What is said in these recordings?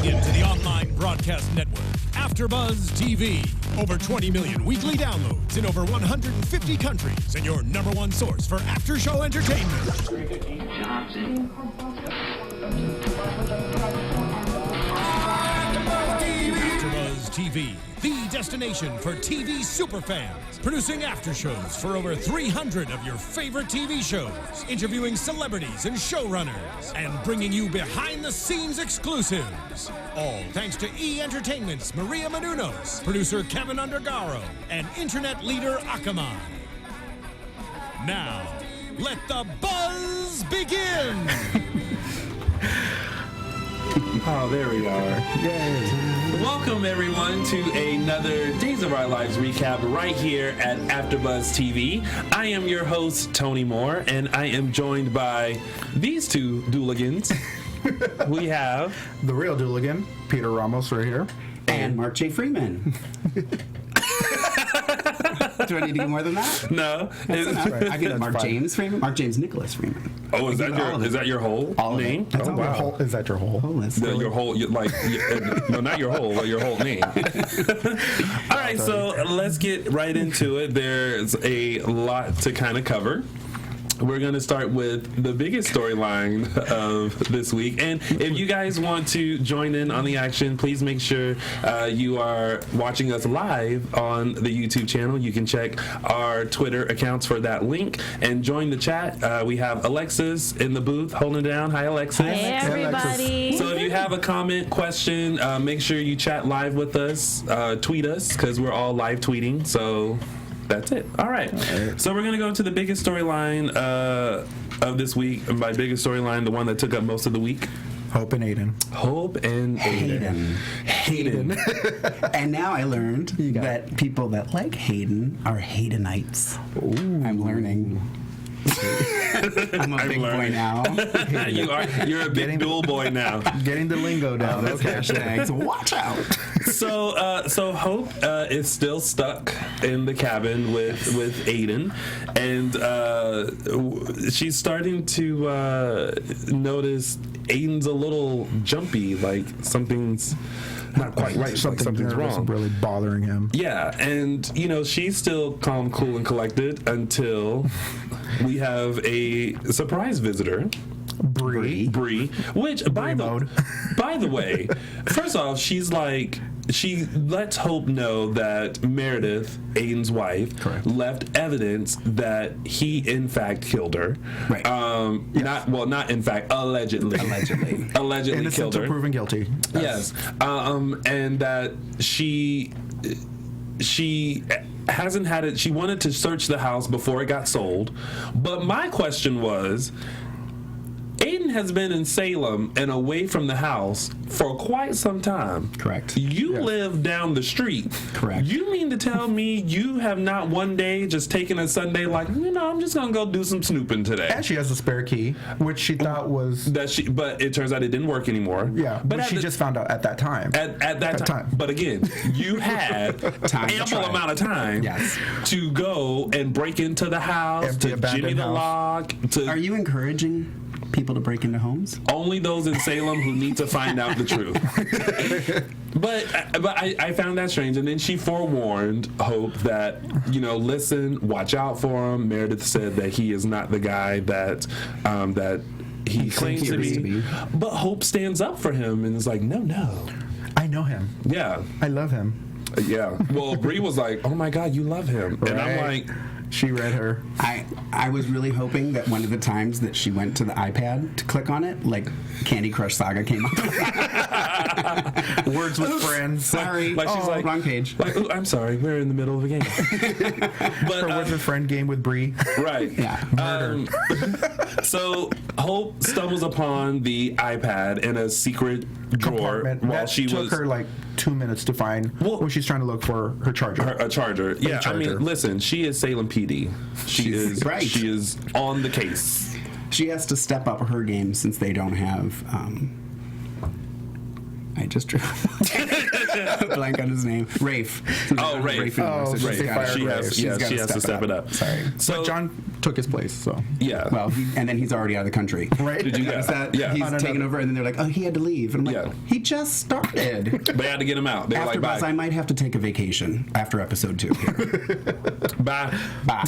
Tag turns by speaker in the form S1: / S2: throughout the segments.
S1: Tuning in to the online broadcast network, AFTERBUZZ TV. Over 20 million weekly downloads in over 150 countries, and your number one source for after-show entertainment. AFTERBUZZ TV, the destination for TV superfans. Producing aftershows for over 300 of your favorite TV shows. Interviewing celebrities and showrunners. And bringing you behind-the-scenes exclusives. All thanks to E! Entertainment's Maria Menounos, producer Kevin Undergaro, and internet leader Akamai. Now, let the buzz begin!
S2: Oh, there we are. Yay. Welcome, everyone, to another Days of Our Lives recap right here at AFTERBUZZ TV. I am your host, Tony Moore, and I am joined by these two dooligans. We have...
S3: the real dooligan, Peter Ramos, right here.
S4: And Mark J. Freeman. Do I need to do more than that?
S2: No.
S4: Right. I get Mark James Freeman, Mark James Nicholas Freeman.
S2: Oh, is that your whole name?
S3: That's
S2: oh, wow.
S3: Is that your whole?
S2: Your whole, no, not your whole, but your whole name. All right, so let's get right into it. There's a lot to kind of cover. We're going to start with the biggest storyline of this week. And if you guys want to join in on the action, please make sure you are watching us live on the YouTube channel. You can check our Twitter accounts for that link and join the chat. We have Alexis in the booth holding it down. Hi, Alexis.
S5: Hey, everybody.
S2: So if you have a comment, question, make sure you chat live with us. Tweet us, because we're all live tweeting. So... that's it. All right. So we're going to go to the biggest storyline of this week. And by biggest storyline, the one that took up most of the week.
S3: Hope and Aiden.
S4: Hayden. And now I learned that people that like Hayden are Haydenites. Ooh. I'm learning. I'm a big boy now.
S2: You're a big dual boy now.
S3: Getting the lingo down.
S4: Okay. Hashtags. Watch out.
S2: So Hope is still stuck in the cabin with Aiden, and she's starting to notice Aiden's a little jumpy, like something's not quite right. Something's wrong.
S3: Really bothering him.
S2: Yeah, and she's still calm, cool, and collected until we have a surprise visitor. Bree, which by the way, first off, she lets Hope know that Meredith, Aiden's wife, left evidence that he in fact killed her. Right. Not in fact, allegedly
S3: Innocent
S2: killed her.
S3: Proven guilty.
S2: Yes. And that she hasn't had it. She wanted to search the house before it got sold. But my question was, Aiden has been in Salem and away from the house for quite some time.
S4: Correct.
S2: You live down the street.
S4: Correct.
S2: You mean to tell me you have not one day just taken a Sunday like, I'm just going to go do some snooping today.
S3: And she has a spare key, which she thought was...
S2: But it turns out it didn't work anymore.
S3: Yeah, but she just found out at that time.
S2: At that time. But again, you had ample amount of time to go and break into the house, to jimmy the lock.
S4: Are you encouraging people to break into homes?
S2: Only those in Salem who need to find out the truth. But I found that strange. And then she forewarned Hope that, listen, watch out for him. Meredith said that he is not the guy that he claims to be. But Hope stands up for him and is like, no.
S3: I know him.
S2: Yeah.
S3: I love him.
S2: Yeah. Well, Bree was like, oh my God, you love him. Right. And I'm like...
S3: She read her.
S4: I was really hoping that one of the times that she went to the iPad to click on it, like Candy Crush Saga came up.
S3: Words with friends.
S4: Sorry.
S2: She's like,
S4: wrong page.
S2: Like, I'm sorry, we're in the middle of a game.
S3: But her Words with Friend game with Bree.
S2: Right.
S4: Yeah.
S3: Murder.
S2: So Hope stumbles upon the iPad in a secret drawer while she
S3: took her like 2 minutes to find when she's trying to look for her charger.
S2: A charger. Yeah, I mean, listen, she is Salem PD. She is on the case.
S4: She has to step up her game since they don't have I just drew a blank on his name. Rafe.
S2: Oh, Rafe.
S3: Rafe.
S2: She has to step it up.
S4: Sorry.
S2: So
S3: John took his place. So
S2: yeah.
S4: Well, and then he's already out of the country.
S3: right.
S2: Did you
S4: Notice
S2: get
S4: that?
S2: Yeah.
S4: He's taken over, and then they're like, "Oh, he had to leave." And I'm like,
S2: Yeah.
S4: "He just started."
S2: They had to get him out. They were like,
S4: AFTERBUZZ,
S2: bye.
S4: I might have to take a vacation after episode 2.
S2: Bye.
S4: Bye.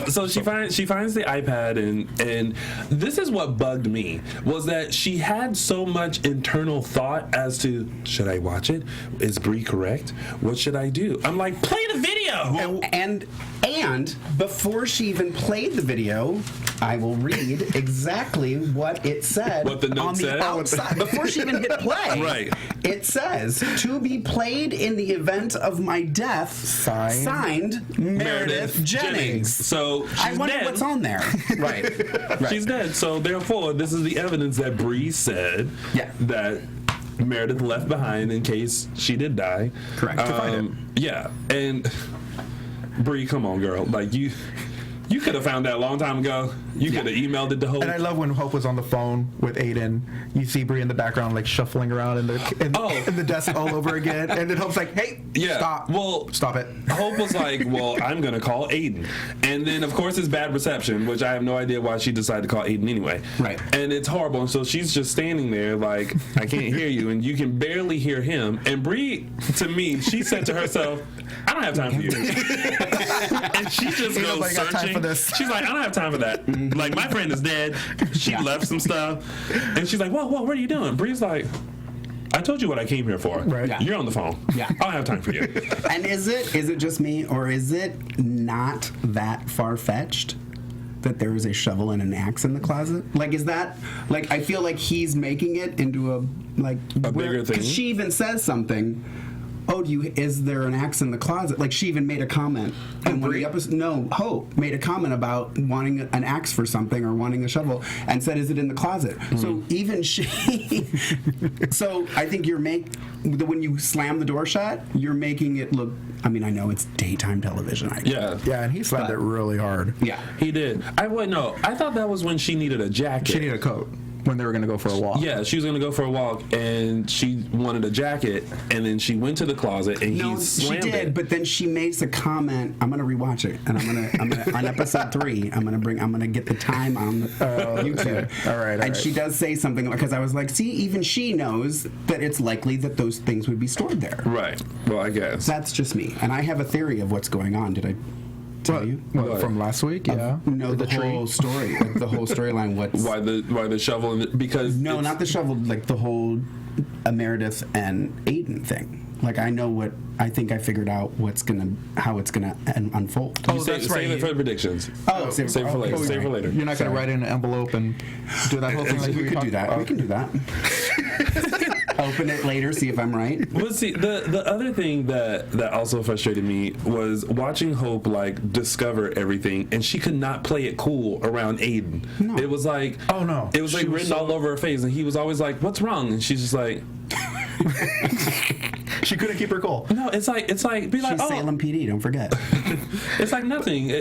S2: So she finds the iPad, and this is what bugged me, was that she had so much internal thought as to, should I watch it? Is Bree correct? What should I do? I'm like, play the video.
S4: And before she even played the video, I will read exactly what it said.
S2: What the note
S4: on the
S2: said?
S4: outside. Before she even hit play,
S2: Right.
S4: It says, "To be played in the event of my death." Signed Meredith Jennings.
S2: So she's
S4: I wonder
S2: dead.
S4: what's on there. Right.
S2: She's dead. So therefore, this is the evidence that Bree said that Meredith left behind in case she did die.
S4: Correct. To find it.
S2: Yeah, and Bree, come on, girl. Like you could have found that a long time ago. You could have emailed it to Hope.
S3: And I love when Hope was on the phone with Aiden. You see Bree in the background, like shuffling around in the desk all over again. And then Hope's like, "Hey, stop!
S2: Well,
S3: stop it."
S2: Hope was like, "Well, I'm gonna call Aiden," and then of course it's bad reception, which I have no idea why she decided to call Aiden anyway.
S4: Right.
S2: And it's horrible. And so she's just standing there like, "I can't hear you," and you can barely hear him. And Bree, to me, she said to herself, "I don't have time for you," and she just
S3: Ain't
S2: goes
S3: nobody got time
S2: searching.
S3: for this.
S2: She's like, "I don't have time for that. Like my friend is dead. She left some stuff," and she's like, "Whoa, what are you doing?" Bree's like, "I told you what I came here for.
S3: Right.
S4: Yeah.
S2: You're on the phone.
S4: Yeah.
S2: I don't have time for you."
S4: And is it just me, or is it not that far-fetched that there is a shovel and an axe in the closet? Like, is that, like, I feel like he's making it into a
S2: bigger thing?
S4: Because she even says something. "Oh, is there an axe in the closet?" Like, she even made a comment. And when the episode, Hope made a comment about wanting an axe for something or wanting a shovel, and said, "Is it in the closet?" So even she. So I think when you slam the door shut, you're making it look. I mean, I know it's daytime television.
S2: Yeah.
S3: Yeah, and he slammed it really hard.
S4: Yeah.
S2: He did. I thought that was when she needed a jacket.
S3: She needed a coat when they were going to go for a walk.
S2: Yeah, she was going to go for a walk, and she wanted a jacket, and then she went to the closet, and he slammed
S4: she did,
S2: it.
S4: but then she makes a comment. I'm gonna rewatch it, and I'm gonna on episode 3. I'm gonna get the time on YouTube.
S3: All right.
S4: And she does say something, because I was like, see, even she knows that it's likely that those things would be stored there.
S2: Right. Well, I guess.
S4: That's just me, and I have a theory of what's going on. Did I tell you?
S3: What, from last week? Yeah.
S4: No, the whole story, like the whole storyline.
S2: Why the shovel? Because
S4: no, not the shovel. Like the whole Meredith and Aiden thing. Like, I know what I think. I figured out how it's gonna unfold.
S2: You save it for the predictions.
S4: Oh, save
S2: it for later.
S4: Oh,
S2: Save it for later.
S3: You're not going to write in an envelope and do that whole thing like
S4: we could do that. We can do that. Open it later, see if I'm right.
S2: Well, see, the other thing that also frustrated me was watching Hope like discover everything, and she could not play it cool around Aiden.
S4: No.
S2: It was like,
S3: Oh, no.
S2: it was like
S3: She was
S2: written all over her face, and he was always like, "What's wrong?" And she's just like,
S3: She couldn't keep her cool.
S2: "No, it's like be like,
S4: She's
S2: oh,
S4: Salem PD, don't forget.
S2: it's like nothing.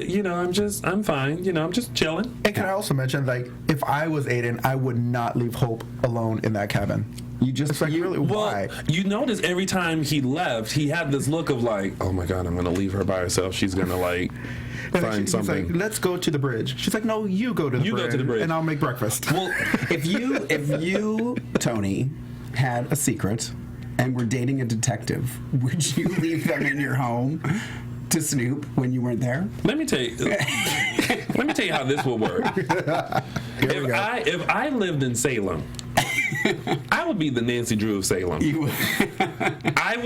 S2: I'm fine. I'm just chilling."
S3: And can I also mention, like, if I was Aiden, I would not leave Hope alone in that cabin. It's like, really, why?
S2: Well, you notice every time he left, he had this look of like, "Oh my God, I'm gonna leave her by herself. She's gonna like
S3: And
S2: find
S3: he's
S2: something."
S3: like, "Let's go to the bridge." She's like, "No, you go to the bridge.
S2: go to the bridge.
S3: And I'll make breakfast."
S2: Well,
S4: If you, Tony, had a secret and were dating a detective, would you leave them in your home to snoop when you weren't there?
S2: let me tell you how this will work. If I lived in Salem, I would be the Nancy Drew of Salem. I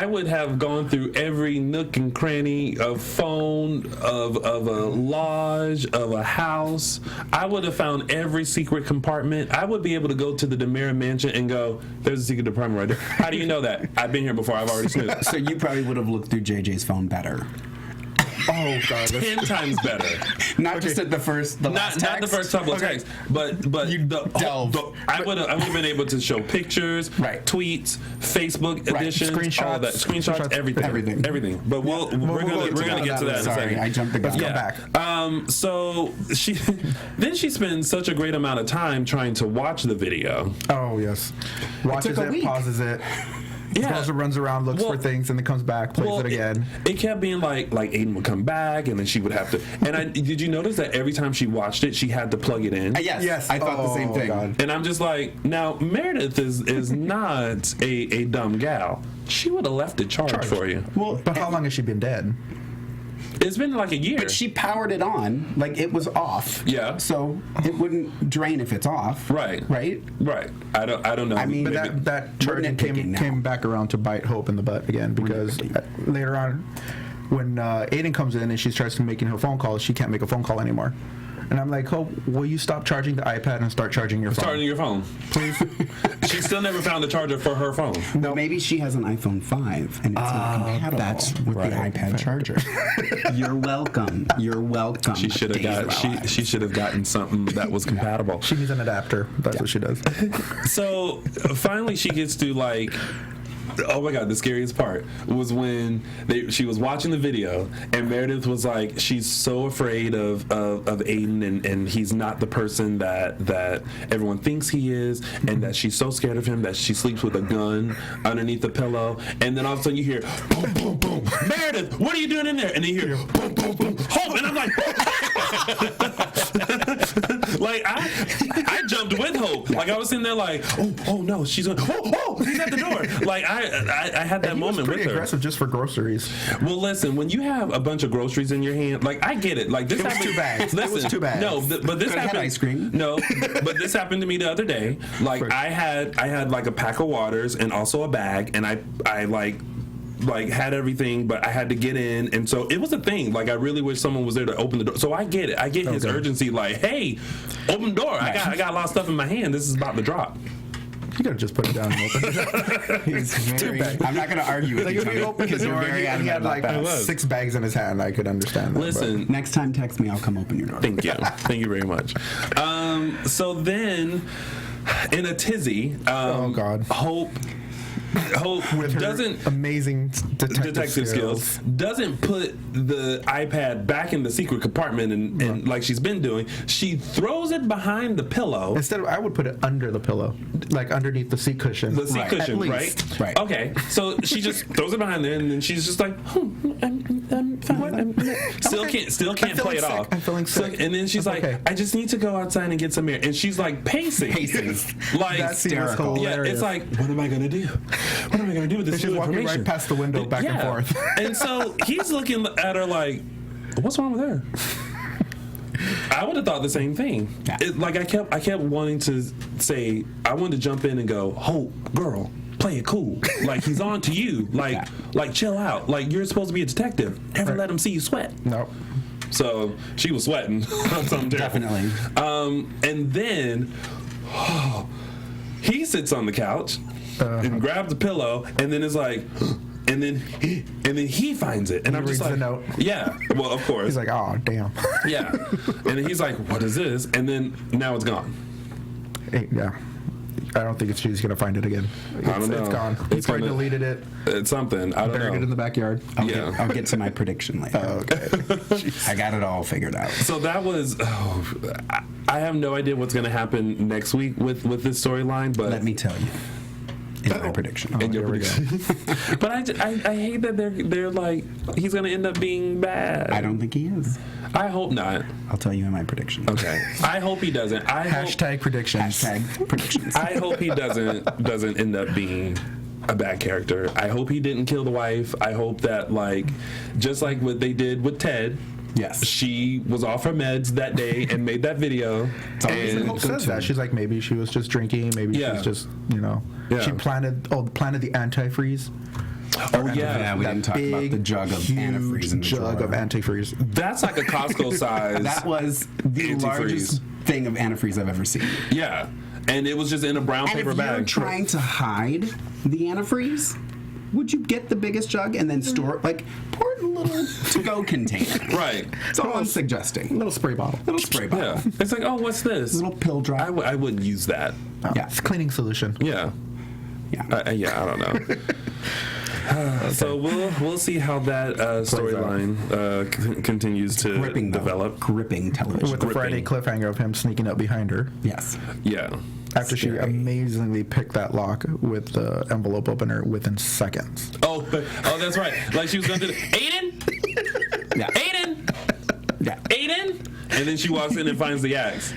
S2: would have gone through every nook and cranny of phone, of a lodge, of a house. I would have found every secret compartment. I would be able to go to the DeMera mansion and go, "There's a secret department right there." How do you know that? I've been here before. I've already snooped.
S4: So you probably would have looked through JJ's phone better.
S3: Oh, God.
S2: 10 times better.
S4: Not just at the last text.
S2: Not the first couple of texts, but
S4: You delve.
S2: I would have been able to show pictures,
S4: Right.
S2: tweets, Facebook
S4: Right.
S2: editions, all of that, screenshots, everything. But we're gonna get to that in a
S4: Sorry,
S2: second.
S4: I jumped the gun.
S3: Let's come back.
S2: So she spends such a great amount of time trying to watch the video.
S3: Oh, yes. Watches
S4: took a
S3: it,
S4: week.
S3: pauses it.
S2: Yeah.
S3: Also runs around, looks for things, and then comes back, plays it again.
S2: It kept being like Aiden would come back, and then she would have to. And did you notice that every time she watched it, she had to plug it in?
S4: Yes. I thought the same thing. God.
S2: And I'm just like, now Meredith is not a dumb gal. She would have left it charged for you.
S3: Well, but how long has she been dead?
S2: It's been like a year.
S4: But she powered it on, like it was off.
S2: Yeah.
S4: So it wouldn't drain if it's off.
S2: Right.
S4: Right.
S2: I don't know.
S4: I mean,
S3: but that charging came back around to bite Hope in the butt again, because later on, when Aiden comes in and she starts making her phone calls, she can't make a phone call anymore. And I'm like, Hope, will you stop charging the iPad and start charging your phone?
S2: Starting your phone, please. She still never found a charger for her phone.
S4: No, maybe she has an iPhone 5 and it's not compatible. That's with the iPad charger. You're welcome. You're welcome.
S2: She should have she should have gotten something that was compatible.
S3: She needs an adapter. That's what she does.
S2: So finally, she gets to like. Oh my God, the scariest part was when she was watching the video and Meredith was like, she's so afraid of Aiden and he's not the person that everyone thinks he is, and that she's so scared of him that she sleeps with a gun underneath the pillow, and then all of a sudden you hear boom, boom, boom, Meredith, what are you doing in there? And then you hear boom, boom, boom, Hope, and I'm like, like I jumped with Hope. Like I was sitting there like, oh no, she's at the door. Like I had that moment with her.
S3: Pretty aggressive just for groceries.
S2: Well, listen, when you have a bunch of groceries in your hand, like I get it. Like this happened.
S3: Two bags.
S2: Listen,
S3: it was 2 bags.
S2: No, but this happened.
S4: Ice cream.
S2: No, but this happened to me the other day. Like I had like a pack of waters and also a bag, and I like had everything, but I had to get in, and so it was a thing. Like I really wish someone was there to open the door. So I get it. I get his urgency. Like, hey, open the door. I got a lot of stuff in my hand. This is about to drop.
S3: You gotta just put it down and open it.
S4: He's very, I'm not going to argue with you.
S3: If he opened the door, he had like 6 bags in his hand. I could understand that.
S2: Listen,
S4: next time text me, I'll come open your door.
S2: Thank you. Thank you very much. So then, in a tizzy,
S3: oh God,
S2: Hope
S3: with her
S2: doesn't
S3: amazing detective skills
S2: doesn't put the iPad back in the secret compartment and like she's been doing. She throws it behind the pillow.
S3: Instead of, I would put it under the pillow, like underneath the seat cushion.
S2: The seat cushion, right?
S4: Right.
S2: Okay. So she just throws it behind there, and then she's just like, I'm fine. Still can't play it off.
S3: I'm feeling sick.
S2: And then she's like, I just need to go outside and get some air. And she's like pacing. Like
S3: hysterical.
S2: Yeah, it's like, what am I gonna do? What am I going to do with this
S3: She's walking right past the window, back and forth.
S2: And so he's looking at her like, what's wrong with her? I would have thought the same thing. Yeah. Like I kept wanting to say, I wanted to jump in and go, Hope, girl, play it cool. Like he's on to you. Like chill out. Like you're supposed to be a detective. Never let him see you sweat.
S3: Nope.
S2: So she was sweating.
S4: Definitely.
S2: And then he sits on the couch. And grabs the pillow, and then is like, and then he finds it, and I'm just like,
S3: the note.
S2: Yeah, well, of course.
S3: He's like, oh damn.
S2: Yeah, and then he's like, what is this? And then now it's gone.
S3: Yeah, I don't think she's gonna find it again.
S2: I don't know.
S3: It's gone. He's probably deleted it.
S2: It's something. I don't know.
S3: Buried it in the backyard.
S4: I'll get to my prediction later.
S3: Okay.
S4: I got it all figured out.
S2: So that was. I have no idea what's gonna happen next week with this storyline, but
S4: let me tell you. In my prediction.
S2: In your prediction. But I hate that they're like, he's going to end up being bad.
S4: I don't think he is.
S2: I hope not.
S4: I'll tell you in my prediction.
S2: Okay. I hope he doesn't.
S3: Hashtag predictions.
S4: Hashtag predictions.
S2: I hope he doesn't end up being a bad character. I hope he didn't kill the wife. I hope that, like, just like what they did with Ted.
S4: Yes.
S2: She was off her meds that day and made that video.
S3: And Hope says that. She's like, maybe she was just drinking. Maybe she's just, she planted the antifreeze.
S2: Oh, yeah.
S4: We didn't talk about the jug of antifreeze in the
S3: jug of antifreeze.
S2: That's like a Costco size.
S4: That was the largest thing of antifreeze I've ever seen.
S2: Yeah. And it was just in a brown paper bag.
S4: If you're trying to hide the antifreeze, would you get the biggest jug and then store it, like, pour it in a little to-go container?
S2: Right.
S4: That's all I'm suggesting.
S3: A little spray bottle.
S2: Yeah. It's like, oh, what's this?
S4: A little pill drop.
S2: I wouldn't use that.
S3: Yeah. It's a cleaning solution.
S2: Yeah.
S4: Yeah.
S2: Yeah, I don't know. So we'll see how that storyline continues to develop.
S4: Gripping television.
S3: With the Friday cliffhanger of him sneaking up behind her.
S4: Yes.
S2: Yeah.
S3: After she amazingly picked that lock with the envelope opener within seconds.
S2: Oh, that's right. Like she was going to do Aiden?
S4: Yeah.
S2: Aiden?
S4: Yeah.
S2: Aiden? And then she walks in and finds the axe.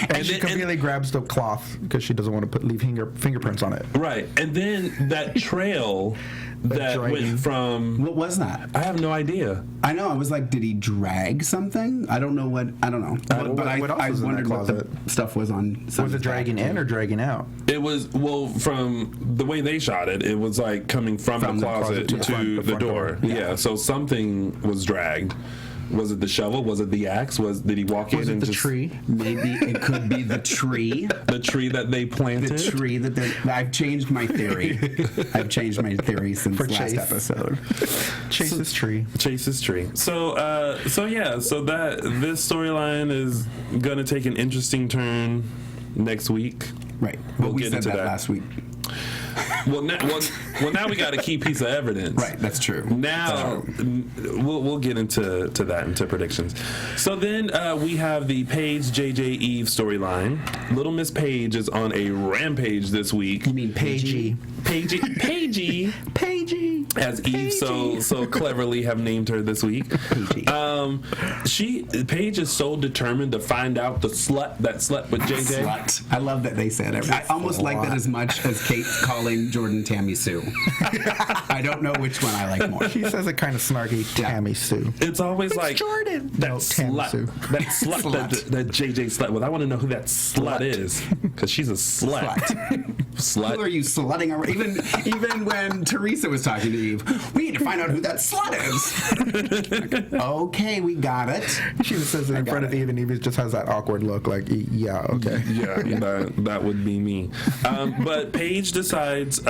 S3: And she conveniently grabs the cloth because she doesn't want to leave fingerprints on it.
S2: Right. And then that trail that went from...
S4: What was that?
S2: I have no idea.
S4: I know. I was like, did he drag something? I don't know. But I wondered what the stuff was on.
S3: Was it dragging in or dragging out?
S2: It was, well, from the way they shot it, it was like coming from the closet to the door. Yeah. So something was dragged. Was it the shovel? Was it the axe? Did he walk in and
S3: the tree?
S4: Maybe it could be the tree.
S2: The tree that they planted?
S4: The tree that I've changed my theory. I've changed my theory since last episode.
S3: Chase's tree.
S2: Chase's tree. So that this storyline is gonna take an interesting turn next week.
S4: Right.
S2: We'll
S4: we
S2: get
S4: said
S2: into that
S4: last week.
S2: Well, now we got a key piece of evidence.
S4: Right, that's true.
S2: Now we'll get into that, into predictions. So then we have the Paige, JJ, Eve storyline. Little Miss Paige is on a rampage this week.
S4: You mean Paigey?
S2: Paigey. As Eve so cleverly have named her this week. Paige is so determined to find out the slut that slept with JJ.
S4: Slut. I love that they said it. I almost like that as much as Kate calling Jordan Tammy Sue. I don't know which one I like more.
S3: She says it kind of snarky, Tammy Sue.
S2: It's always like
S3: Jordan.
S2: That slut that JJ slept with. I want to know who that slut is, because she's a slut. Slut.
S4: Who are you slutting around? Even when Teresa was talking to Eve, we need to find out who that slut is. Okay, we got it.
S3: She just says it in front of Eve, and Eve just has that awkward look, like, yeah, okay.
S2: Yeah. That would be me. But Paige decides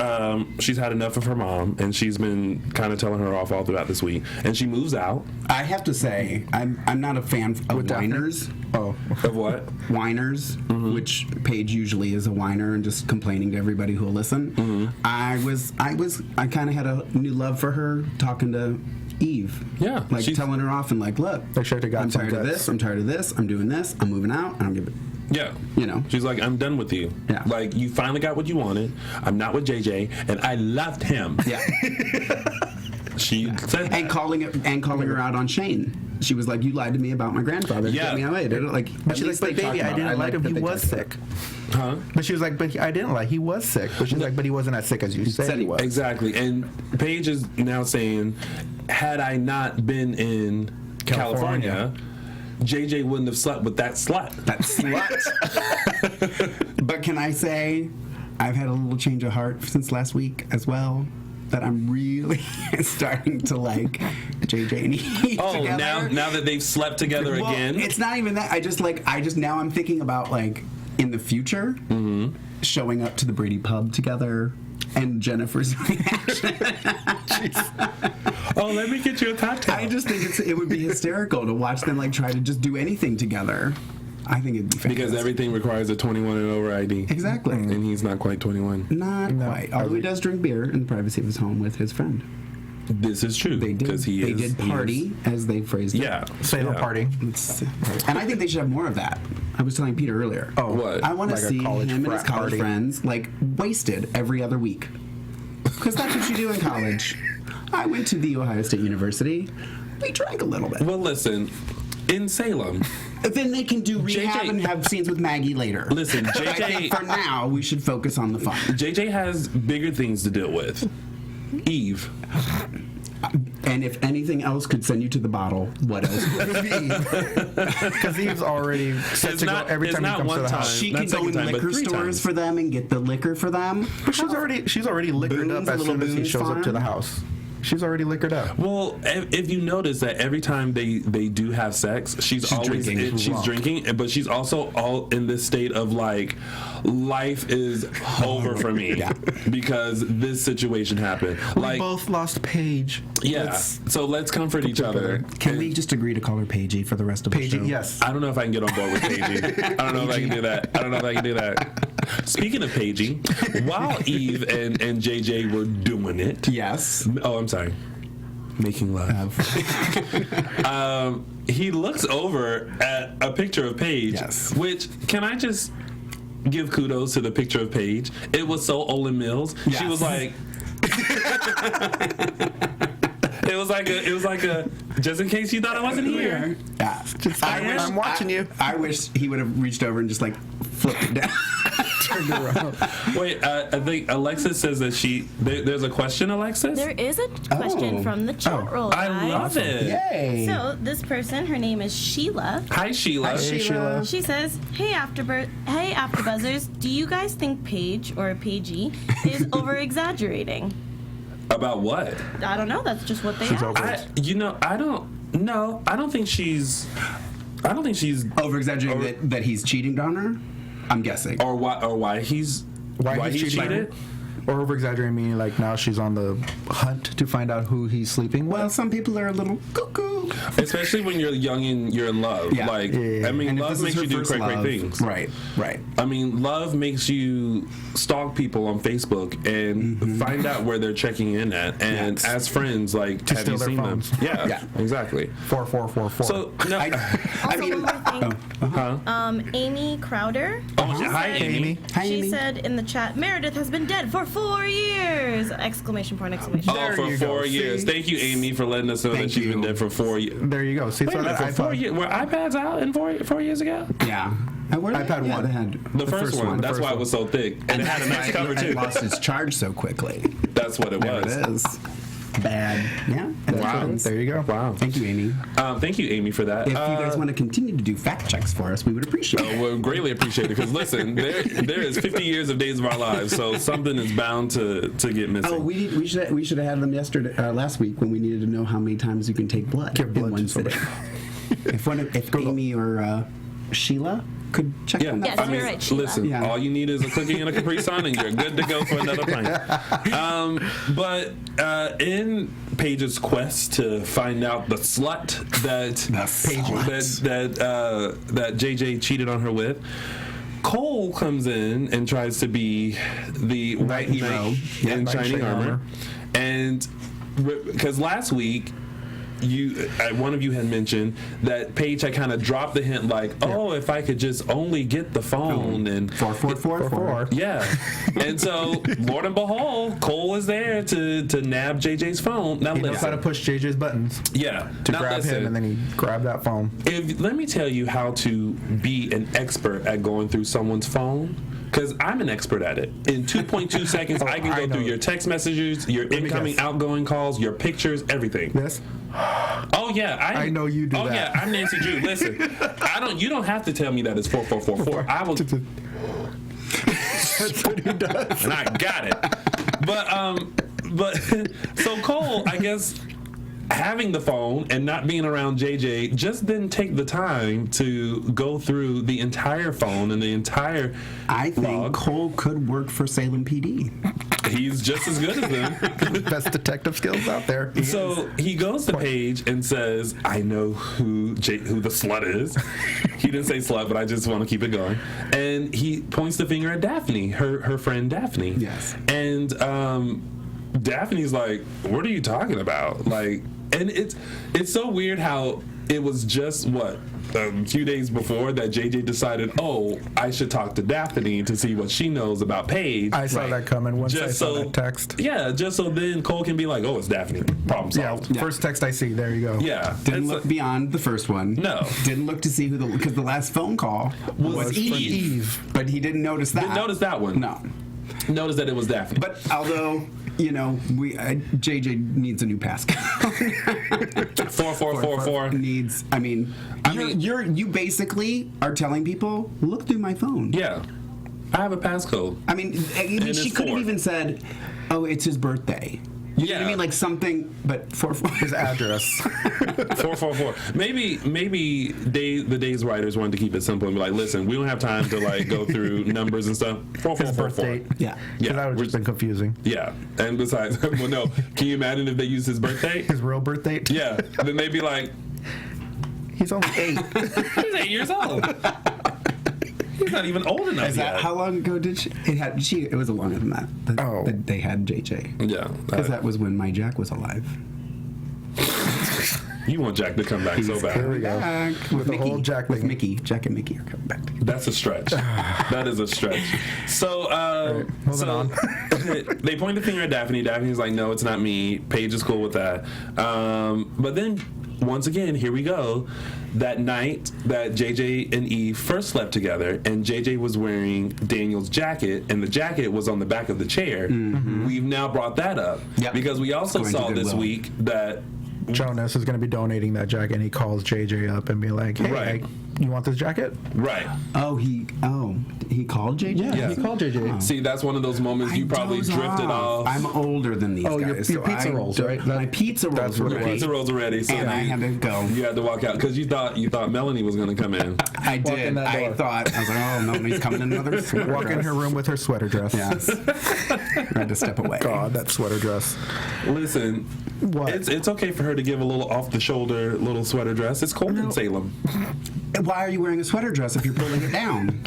S2: she's had enough of her mom, and she's been kind of telling her off all throughout this week, and she moves out.
S4: I have to say, I'm not a fan of whiners.
S3: Oh,
S2: of what?
S4: Whiners, which Paige usually is a whiner and just complaining to everybody who'll listen. I kind of had a new love for her talking to Eve.
S2: Yeah.
S4: Like telling her off and like, look, I'm tired of this, I'm tired of this, I'm doing this, I'm moving out, I don't give it.
S2: Yeah.
S4: You know.
S2: She's like, I'm done with you.
S4: Yeah.
S2: Like, you finally got what you wanted. I'm not with JJ, and I loved him.
S4: Yeah.
S2: She said that.
S4: And calling her out on Shane. She was like, you lied to me about my grandfather.
S2: Yeah.
S3: But she's like, but baby, I didn't lie to him. He was sick.
S2: Huh?
S3: But she was like, but I didn't lie. He was sick. But she's like, but he wasn't as sick as you said he was.
S2: Exactly. And Paige is now saying, had I not been in California, JJ wouldn't have slept with that slut.
S4: That slut. But can I say, I've had a little change of heart since last week as well. That I'm really starting to like JJ and Eve together.
S2: now that they've slept together again.
S4: It's not even that. I just now I'm thinking about like in the future showing up to the Brady pub together and Jennifer's reaction.
S2: Oh, let me get you a cocktail.
S4: I just think it would be hysterical to watch them like try to just do anything together. I think it'd be fantastic.
S2: Because everything requires a 21 and over ID.
S4: Exactly.
S2: And he's not quite 21.
S4: Not quite. Although he does drink beer in the privacy of his home with his friend.
S2: This is true.
S4: They did party, as they phrased it.
S2: Yeah.
S3: Sailor party.
S4: And I think they should have more of that. I was telling Peter earlier.
S2: Oh, what?
S4: I want to see him and his college
S3: party.
S4: friends like wasted every other week. Because that's what you do in college. I went to the Ohio State University. We drank a little bit.
S2: Well, listen, in Salem...
S4: Then they can do rehab and have scenes with Maggie later.
S2: Listen, JJ...
S4: I think for now, we should focus on the fun.
S2: JJ has bigger things to deal with. Eve.
S4: And if anything else could send you to the bottle, what else would it be?
S3: Because Eve's already set to go every time he comes to the house.
S4: She can go in liquor stores for them and get the liquor for them.
S3: But she's already liquored up as soon as he shows up to the house. She's already liquored up.
S2: Well, if you notice that every time they do have sex, she's always drinking, but she's also all in this state of like, life is over for me because this situation happened.
S3: We both lost Paige.
S2: Yeah. So let's comfort each other.
S4: Can we just agree to call her Paigey for the rest of the show?
S3: Yes.
S2: I don't know if I can get on board with Paigey. I don't know if I can do that. Speaking of Paigey, while Eve and JJ were doing it.
S4: Yes.
S2: Oh, I'm sorry. Making love. He looks over at a picture of Paige.
S4: Yes.
S2: Which, can I just give kudos to the picture of Paige. It was so Olin Mills.
S4: Yes.
S2: She was like. It was like a just in case you thought I wasn't here.
S4: Yeah.
S3: I'm watching you.
S4: I wish he would have reached over and just like flipped it down. Turned it around.
S2: Wait, I think Alexis says that there's a question, Alexis?
S5: There is a question from the chat roll,
S2: I
S5: guys.
S2: love it.
S4: Yay.
S5: So this person, her name is Sheila.
S2: Hi, Sheila.
S3: Hey, Sheila.
S5: She says, "Hey AfterBuzzers, do you guys think Paige or Paigey is over exaggerating?"
S2: About what?
S5: I don't know. That's just what they
S3: She's
S5: asked.
S3: over it.
S2: I don't think she's
S4: Over exaggerating that he's cheating on her? I'm guessing.
S2: or why he cheated.
S3: Or over exaggerating, meaning like now she's on the hunt to find out who he's sleeping with.
S4: Well, some people are a little cuckoo.
S2: Especially when you're young and you're in love.
S4: Yeah.
S2: Like,
S3: Yeah.
S2: I mean,
S4: And if
S2: love
S4: this is
S2: makes
S4: her
S2: you do
S4: first
S2: great
S4: love,
S2: things.
S4: Right.
S2: I mean, love makes you stalk people on Facebook and find out where they're checking in at, and
S4: Yes.
S2: as friends, like, have
S3: steal
S2: you
S3: their
S2: seen
S3: phones.
S2: them? Yeah,
S4: Yeah.
S2: exactly.
S3: 4444.
S2: So, no,
S5: Also, one more thing. Amy Crowder.
S2: hi, Amy.
S4: Hi,
S5: She
S4: Amy.
S5: said in the chat, Meredith has been dead for 4 years! Exclamation point, exclamation.
S2: Oh,
S3: There
S2: for
S3: you go.
S2: 4 years.
S3: See?
S2: Thank you, Amy, for letting us know
S4: Thank
S2: that she's been
S4: you.
S2: dead for 4 years.
S3: There you go. See,
S2: Wait a
S3: so
S2: minute,
S3: that
S2: for 4
S3: iPod,
S2: years. Were iPads out in 4 years ago?
S4: Yeah. Where did
S3: iPad
S4: yeah,
S3: 1.
S4: they had
S2: The first one. That's
S3: first
S2: why it
S3: one.
S2: was so thick, and it had a nice cover
S4: It
S2: too.
S4: lost its charge so quickly.
S2: That's what it
S4: There
S2: was.
S4: it is. Bad. Yeah. and
S2: Wow.
S4: that's what it is.
S3: there you go.
S2: Wow.
S4: Thank you, Amy.
S2: Thank you, Amy, for that.
S4: If you guys want to continue to do fact checks for us, we would appreciate it.
S2: We'll greatly appreciate it because listen, there is 50 years of days of our lives, so something is bound to get missing.
S4: Oh, we should have had them last week when we needed to know how many times you can take blood
S3: Give blood
S4: in one
S3: to
S4: sitting.
S3: somebody.
S4: if Amy or Sheila could check
S2: Yeah,
S4: on that.
S5: Yes,
S2: I mean,
S5: you're right, Sheila.
S2: listen,
S4: Yeah.
S2: all you need is a cookie and a Capri Sun, and you're good to go for another pint. But in Paige's quest to find out the slut that JJ cheated on her with, Cole comes in and tries to be the white hero in shining armor, and because last week. One of you had mentioned that Paige had kind of dropped the hint, like, "Oh, if I could just only get the phone and
S4: 4444.
S2: yeah." And so, Lord and behold, Cole is there to nab JJ's phone. Now
S3: He knows how to
S2: listen,
S3: push JJ's buttons
S2: yeah,
S3: to
S2: now
S3: grab
S2: listen,
S3: him, and then he grabbed that phone.
S2: let me tell you how to be an expert at going through someone's phone. Because I'm an expert at it. In 2.2 seconds, I can go through your text messages, your incoming,
S3: guess.
S2: outgoing calls, your pictures, everything.
S3: This?
S2: Oh yeah, I
S3: know you do
S2: oh,
S3: that.
S2: yeah, I'm Nancy Drew. Listen, you don't have to tell me that it's 4444. I will.
S3: That's what he does.
S2: And I got it. But so Cole, I guess, having the phone and not being around JJ, just didn't take the time to go through the entire phone and the entire
S4: I think
S2: log.
S4: Cole could work for Salem PD.
S2: He's just as good as them.
S3: Best detective skills out there.
S2: So he goes to Paige and says, "I know who the slut is." He didn't say slut, but I just want to keep it going. And he points the finger at Daphne, her friend Daphne.
S4: Yes.
S2: And Daphne's like, "What are you talking about?" Like, and it's so weird how it was just a few days before that JJ decided, "Oh, I should talk to Daphne to see what she knows about Paige."
S3: I saw that coming once I
S2: Just
S3: saw
S2: so
S3: that text.
S2: Yeah, just so then Cole can be like, "Oh, it's Daphne. Problem
S3: Yeah,
S2: solved."
S3: first text I see. There you go.
S2: Yeah.
S4: Didn't
S2: It's
S4: look
S2: like-
S4: beyond the first one.
S2: No.
S4: Didn't look to see because the last phone call was
S3: from
S4: Eve.
S3: Eve.
S4: But he didn't notice that.
S2: Didn't notice that one.
S4: No.
S2: Notice that it was Daphne.
S4: But although, JJ needs a new passcode.
S2: 4444.
S4: Needs. I mean, you basically are telling people, look through my phone.
S2: Yeah. I have a passcode.
S4: I mean, she
S2: it's
S4: could have
S2: 4.
S4: even said, "Oh, it's his birthday." You know what I mean? Like something, but
S3: His address.
S2: 444. Maybe the Days writers wanted to keep it simple and be like, "Listen, we don't have time to like go through numbers and stuff."
S3: His
S2: 4444.
S3: birth date.
S4: Yeah.
S3: Because that would
S2: we're-
S3: have just been confusing.
S2: Yeah. And besides, well, no. Can you imagine if they used his birthday?
S3: His real birth date?
S2: Yeah. Then they'd be like,
S3: He's only 8.
S2: "He's 8 years old. He's not even old enough
S4: Is
S2: yet."
S4: that how long ago did she? It was longer than that. That they had JJ.
S2: Yeah.
S4: Because that was when my Jack was alive.
S2: You want Jack to come back so bad.
S3: Here we go.
S4: With
S3: the whole Jack
S4: with
S3: thing.
S4: Mickey. Jack and Mickey are coming back together.
S2: That's a stretch. That is a stretch. So,
S3: moving on.
S2: They point the finger at Daphne. Daphne's like, no, it's not me. Paige is cool with that. But then, once again, here we go. That night that JJ and Eve first slept together, and JJ was wearing Daniel's jacket, and the jacket was on the back of the chair. We've now brought that up.
S4: Yep.
S2: Because we also
S4: Going to
S2: saw this
S4: Goodwill.
S2: week that
S3: Jonas is going to be donating that jacket, and he calls JJ up and be like, "Hey,
S2: Right.
S3: you want this jacket?"
S2: right.
S4: He called JJ?
S3: Yeah, he called JJ.
S2: See, that's one of those moments you probably
S4: doze
S2: drifted off.
S4: I'm older than these
S3: Oh,
S4: guys.
S3: your pizza
S4: I
S3: rolls,
S4: don't-
S3: right?
S4: My pizza rolls
S3: That's
S4: were
S3: what it
S4: ready.
S3: was.
S2: Pizza rolls are ready, so
S4: And I had to go.
S2: you had to walk out because you thought Melanie was going to come in.
S4: I
S3: Walk in
S4: did.
S3: that
S4: I
S3: door.
S4: thought, I was like, oh, Melanie's coming in another sweater
S3: Walk in
S4: dress.
S3: her room with her sweater dress.
S4: Yes. I had to step away.
S3: God, that sweater dress.
S2: Listen,
S3: What?
S2: it's okay for her to give a little off the shoulder little sweater dress. It's cold in Salem.
S4: Why are you wearing a sweater dress if you're pulling it down?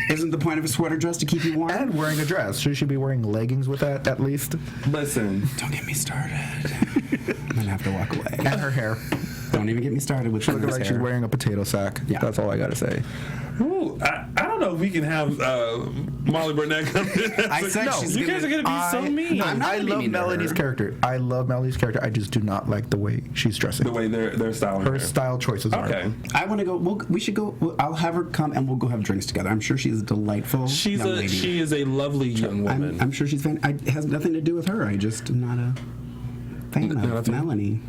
S4: Isn't the point of a sweater dress to keep you warm?
S3: And wearing a dress. She should be wearing leggings with that, at least.
S2: Listen,
S4: Don't get me started. I'm gonna have to walk away.
S3: And her hair.
S4: Don't even get me started with
S3: Looking
S4: Jenna's
S3: like
S4: hair.
S3: she's wearing a potato sack.
S4: Yeah.
S3: That's all I got to say.
S2: ooh, I don't know if we can have Molly Burnett come in.
S4: I said she's
S2: you guys are going to be so mean.
S4: I'm not
S3: I
S4: gonna be
S3: love
S4: mean to
S3: Melanie's
S4: her.
S3: character. I love Melanie's character. I just do not like the way she's dressing.
S2: The way they're styling
S3: her
S2: her.
S3: style choices
S2: Okay.
S3: are.
S4: I want to go. We should go. I'll have her come and we'll go have drinks together. I'm sure she's a delightful
S2: She
S4: young lady.
S2: is a lovely young woman.
S4: I'm sure she's fan. It has nothing to do with her. I just am not a fan of
S2: Nothing.
S4: Melanie.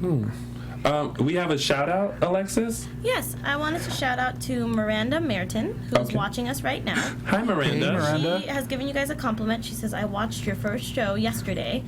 S2: We have a shout out, Alexis.
S5: Yes, I wanted to shout out to Miranda Merton, who's
S2: Okay.
S5: watching us right now.
S2: Hi, Miranda.
S3: Hey, Miranda.
S5: She has given you guys a compliment. She says, I watched your first show yesterday.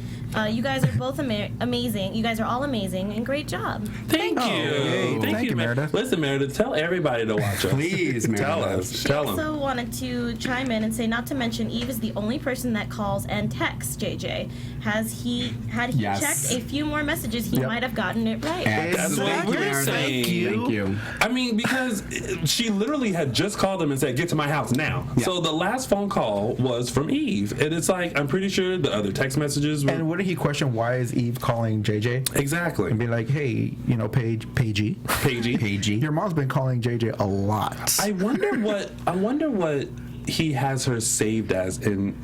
S5: You guys are both amazing. You guys are all amazing, and great job.
S2: Thank you.
S3: yay. Thank you, Meredith.
S2: Listen, Meredith, tell everybody to watch us.
S4: Please,
S2: Tell
S4: Meredith.
S2: us.
S5: She
S2: Tell them.
S5: also wanted to chime in and say, not to mention, Eve is the only person that calls and texts JJ. Had he
S4: Yes.
S5: checked a few more messages, he
S3: Yep.
S5: might have gotten it right.
S2: That's what
S4: Thank you,
S2: we're
S4: Meredith.
S2: saying.
S4: Thank you.
S2: I mean, because she literally had just called him and said, get to my house now.
S4: Yeah.
S2: So the last phone call was from Eve. And it's like, I'm pretty sure the other text messages were.
S3: And wouldn't he question why is Eve calling JJ?
S2: Exactly.
S3: And be like, hey, Paigey.
S2: Paigey.
S3: Your mom's been calling JJ a lot.
S2: I wonder what he has her saved as in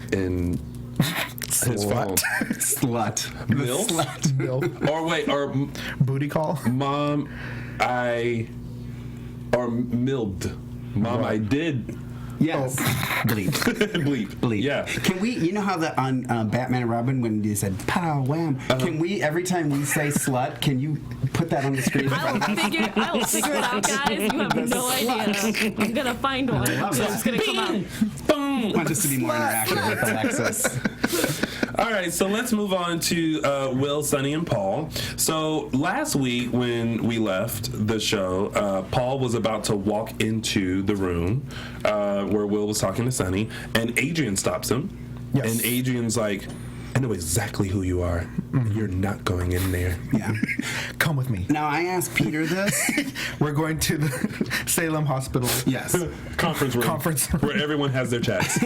S2: his phone.
S4: Slut.
S2: Milf?
S4: Slut.
S3: Bill.
S2: Or wait, or
S3: Booty call.
S2: Mom, or milled. Mom, I did
S4: Yes. Bleep.
S2: bleep.
S4: Bleep.
S2: Yeah.
S4: Can we, you know how on Batman and Robin when they said pow wham, can we, every time we say slut, can you put that on the screen?
S6: I'll figure it out, guys. You have no idea. I'm gonna find one. It's just gonna come out.
S2: Boom.
S4: I want us to be more interactive with Alexis.
S2: All right, so let's move on to Will, Sonny, and Paul. So last week when we left the show, Paul was about to walk into the room where Will was talking to Sonny, and Adrian stops him.
S3: Yes.
S2: And Adrian's like, I know exactly who you are. You're not going in there.
S4: Yeah.
S3: Come with me.
S4: Now I asked Peter this.
S3: We're going to the Salem Hospital.
S4: Yes.
S2: Conference room.
S3: Conference room.
S2: Where everyone has their chats.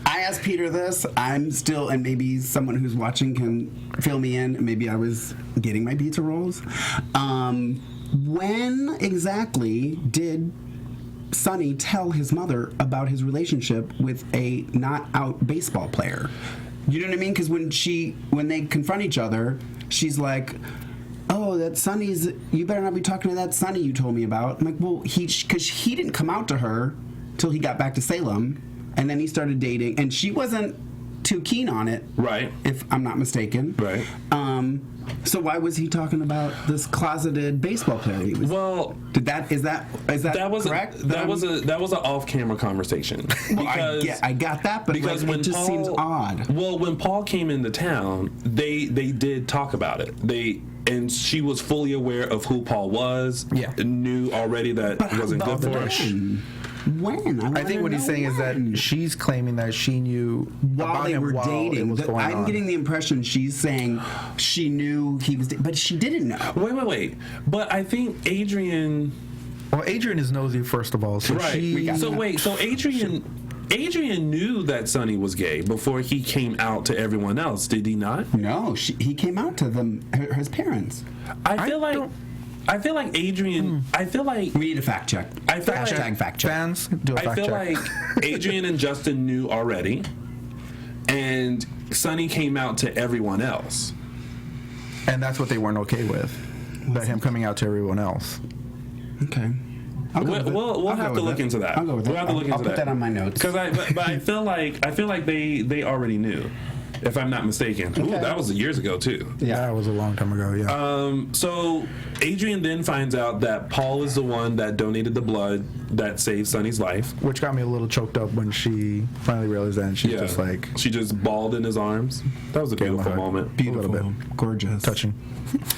S4: I asked Peter this. I'm still, and maybe someone who's watching can fill me in. Maybe I was getting my pizza rolls. When exactly did Sonny tell his mother about his relationship with a not out baseball player? You know what I mean? Because when they confront each other, she's like, "Oh, that Sonny's. You better not be talking to that Sonny you told me about." I'm like, "Well, because he didn't come out to her till he got back to Salem, and then he started dating, and she wasn't too keen on it,
S2: Right.
S4: if I'm not mistaken,
S2: Right.
S4: So why was he talking about this closeted baseball player? He was,
S2: Well,
S4: is that correct?
S2: that was an off-camera conversation.
S4: Well,
S2: Because
S4: I got that, but
S2: because
S4: like,
S2: when
S4: it just
S2: Paul,
S4: seems odd.
S2: Well, when Paul came into town, they did talk about it. And she was fully aware of who Paul was.
S3: Yeah.
S2: Knew already that it wasn't good for her.
S4: When?
S3: I think what he's saying is that she's claiming that she knew
S4: while
S3: about
S4: they
S3: him
S4: were
S3: while it
S4: dating,
S3: was going
S4: I'm
S3: on.
S4: getting the impression she's saying she knew he was, but she didn't know.
S2: Wait. But I think Adrian.
S3: Well, Adrian is nosy, first of all. So
S2: Right.
S3: she,
S2: So Adrian Adrian knew that Sonny was gay before he came out to everyone else, did he not?
S4: No, he came out to his parents.
S2: I feel like Adrian. I feel like
S4: We need a fact check. Hashtag fact check.
S3: Fans, do a
S2: I
S3: fact
S2: feel
S3: check.
S2: like Adrian and Justin knew already, and Sonny came out to everyone else.
S3: And that's what they weren't okay with. That him coming out to everyone else.
S4: Okay.
S2: We'll have to look into that.
S4: I'll go with
S2: We'll
S4: it.
S2: have to look into
S4: I'll put that on my notes.
S2: But I feel like they already knew, if I'm not mistaken. Ooh, that was years ago too.
S3: Yeah, that was a long time ago. Yeah.
S2: So Adrian then finds out that Paul is the one that donated the blood that saved Sonny's life.
S3: Which got me a little choked up when she finally realized that, and she's just like,
S2: she just bawled in his arms. That was a beautiful moment.
S4: Beautiful.
S3: A little bit.
S4: Gorgeous.
S3: touching.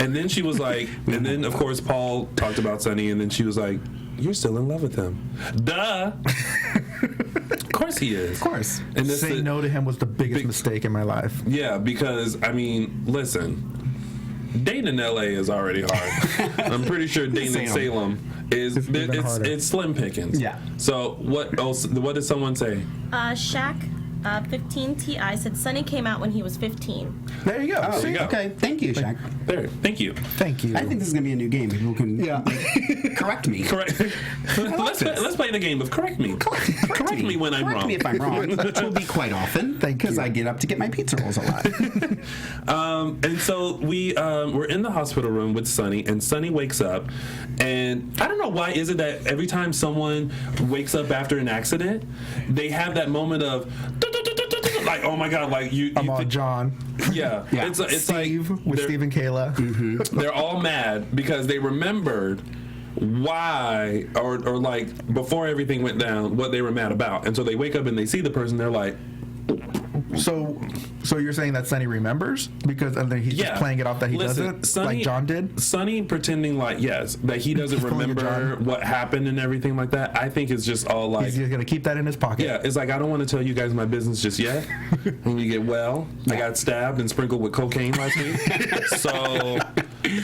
S2: And then she was like, and then of course Paul talked about Sonny, and then she was like, "You're still in love with him." Duh. Of course he is.
S4: Of course.
S2: And this
S3: Saying no to him was the biggest mistake in my life.
S2: Yeah, because I mean, listen, dating in LA is already hard. I'm pretty sure dating in Salem is
S3: even harder.
S2: it's slim pickings.
S4: Yeah.
S2: So what else? What did someone say?
S5: Shaq 15 Ti said Sonny came out when he was 15.
S3: There you go.
S4: Oh,
S2: There you go.
S4: okay. Thank you, Shaq.
S2: There. Thank you.
S3: Thank you.
S4: I think this is gonna be a new game. People can correct me.
S2: Correct. Let's play the game of correct me. Correct me when I'm
S4: Correct
S2: wrong.
S4: me if I'm wrong, which will be quite often. Because I get up to get my pizza rolls a lot.
S2: And so we're in the hospital room with Sonny, and Sonny wakes up, and I don't know why is it that every time someone wakes up after an accident, they have that moment of like, oh my god, like you.
S3: I'm on John.
S2: Yeah,
S4: Yeah.
S2: It's
S3: Steve
S2: like
S3: with Steve and Kayla.
S2: they're all mad because they remembered why or like before everything went down what they were mad about, and so they wake up and they see the person, they're like,
S3: So you're saying that Sonny remembers because and then he's just playing it off that he doesn't,
S2: Sonny,
S3: like John did.
S2: Sonny pretending like that he doesn't
S3: Pulling a
S2: remember
S3: John.
S2: what happened and everything like that. I think it's just all like,
S3: He's just gonna keep that in his pocket.
S2: yeah, it's like I don't want to tell you guys my business just yet. When you get well, I got stabbed and sprinkled with cocaine last week, so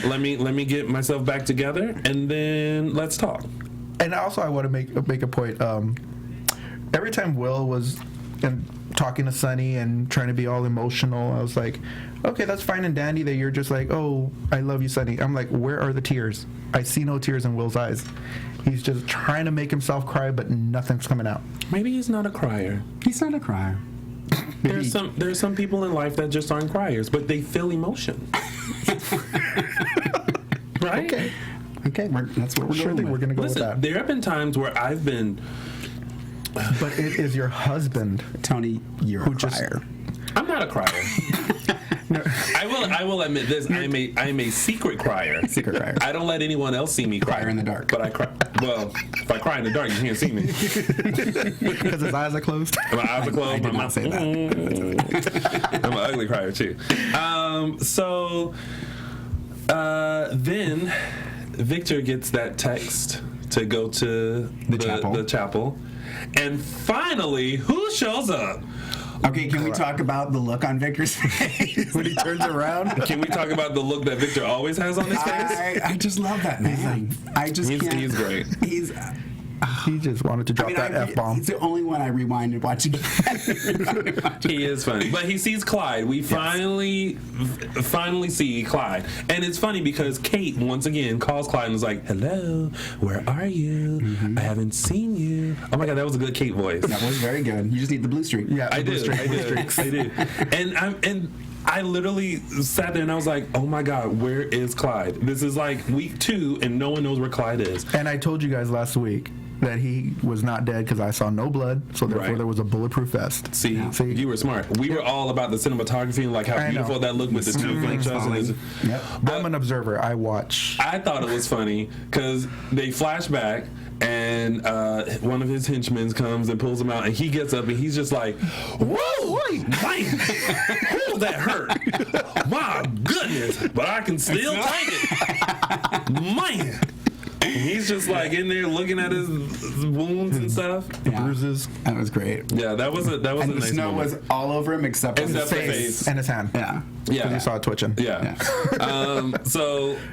S2: let me get myself back together and then let's talk.
S3: And also, I want to make a point. Every time Will was talking to Sonny and trying to be all emotional, I was like, okay, that's fine and dandy that you're just like, oh, I love you, Sonny. I'm like, where are the tears? I see no tears in Will's eyes. He's just trying to make himself cry, but nothing's coming out.
S2: Maybe he's not a crier.
S4: He's not a crier.
S2: There's some people in life that just aren't criers, but they feel emotion. Right?
S3: Okay.
S4: Okay, that's what we're
S3: Surely
S4: going
S3: we're
S4: with.
S3: gonna go
S2: Listen,
S3: with that.
S2: there have been times where I've been.
S3: But it is your husband.
S4: Tony, you're a crier.
S2: I'm not a crier. I will admit this. I am a secret crier.
S4: Secret crier.
S2: I don't let anyone else see me cry.
S4: Crier in the dark.
S2: But I cry. Well, if I cry in the dark, you can't see me.
S3: Because his eyes are closed.
S2: My eyes are closed.
S4: I did
S2: my
S4: not
S2: mouth.
S4: say that.
S2: I'm an ugly crier too. Then Victor gets that text to go to the chapel. And finally, who shows up?
S4: Okay, can we talk about the look on Victor's face when he turns around?
S2: Can we talk about the look that Victor always has on his face?
S4: I just love that man. I just can't.
S2: He's great.
S3: He just wanted to drop that F-bomb.
S4: He's the only one I rewind and watch again.
S2: He is funny. But he sees Clyde. We finally see Clyde. And it's funny because Kate, once again, calls Clyde and is like, hello, where are you?
S4: Mm-hmm.
S2: I haven't seen you. Oh my God, that was a good Kate voice.
S4: That was very good. You just need the blue streak.
S3: Yeah,
S2: I did. And I literally sat there and I was like, oh my God, where is Clyde? This is like week 2 and no one knows where Clyde is.
S3: And I told you guys last week that he was not dead because I saw no blood, so therefore there was a bulletproof vest.
S2: See, you were smart. We were all about the cinematography and like how beautiful that looked with the two flakes.
S4: Yep.
S3: I'm an observer. I watch.
S2: I thought it was funny because they flash back and one of his henchmen comes and pulls him out and he gets up and he's just like, whoa, man, who that hurt? My goodness, but I can still take it. Man. And he's just like in there looking at his wounds and stuff.
S3: Bruises.
S4: That was great.
S2: Yeah, that was a
S4: And
S2: nice
S4: the snow
S2: moment.
S4: was all over him except for his
S2: Except the
S4: face.
S2: face.
S3: And his hand.
S4: Yeah.
S2: Yeah.
S3: You saw it twitching.
S2: Yeah.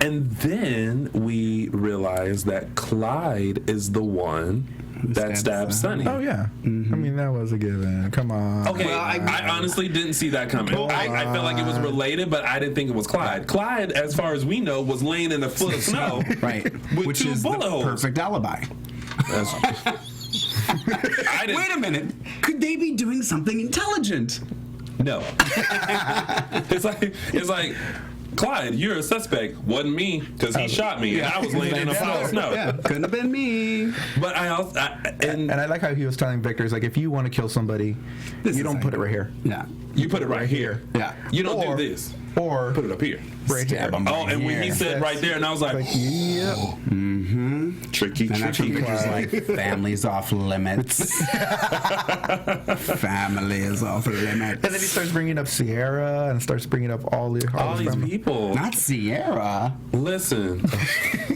S2: And then we realize that Clyde is the one that stabs Sonny.
S3: Oh yeah. I mean, that was a given. Come on.
S2: Okay, well, I honestly didn't see that coming. I felt like it was related, but I didn't think it was Clyde. Clyde, as far as we know, was laying in a foot of snow,
S4: right?
S2: with
S4: Which
S2: 2
S4: is
S2: bullet
S4: the
S2: holes.
S4: perfect alibi. Wait a minute. Could they be doing something intelligent?
S2: No. It's like, Clyde, you're a suspect. Wasn't me, because he shot me, and I was laying in a pile of snow.
S4: Yeah, couldn't have been me.
S2: But and
S3: I like how he was telling Victor, it's like, if you want to kill somebody, you don't put it right here.
S4: Yeah.
S2: You put it right here.
S4: Yeah.
S2: You don't do this.
S3: Or
S2: put it up here.
S3: Right here.
S2: Oh, and when he said right there, and I was like,
S3: yep.
S2: Tricky.
S4: And that's when Victor's like, family's off limits. Family is off limits.
S3: And then he starts bringing up Sierra and starts bringing up all
S2: these
S3: family.
S2: people.
S4: Not Sierra.
S2: Listen,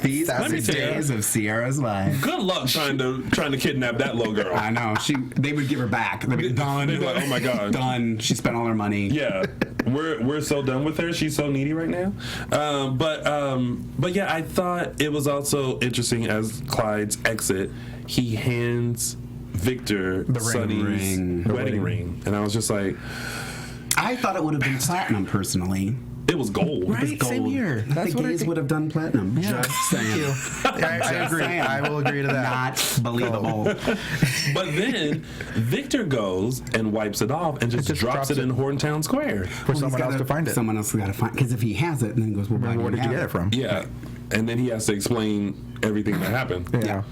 S4: These are
S2: Let me
S4: the
S2: tell you.
S4: days of Sierra's life.
S2: good luck trying to kidnap that little girl.
S4: I know. They would give her back. They'd be done.
S2: They'd be like, oh my God.
S4: Done. She spent all her money.
S2: Yeah, we're so done with her. She's so needy right now. But yeah, I thought it was also interesting as Clyde's exit. He hands Victor Sonny's wedding ring, and I was just like,
S4: I thought it would have been platinum personally.
S2: it was gold.
S3: Right?
S4: It was gold.
S3: Same here. That's
S4: the
S3: what I
S4: gays
S3: think.
S4: would have done platinum.
S3: Yeah.
S4: Just saying.
S3: I agree.
S4: saying.
S3: I will agree to that.
S4: Not believable.
S2: But then Victor goes and wipes it off and just drops it in Horntown Square
S3: For someone else to find it.
S4: Someone else got to find. Because if he has it, then he goes, well,
S3: Where did you get it from?
S2: Yeah, and then he has to explain everything that happened.
S3: Yeah.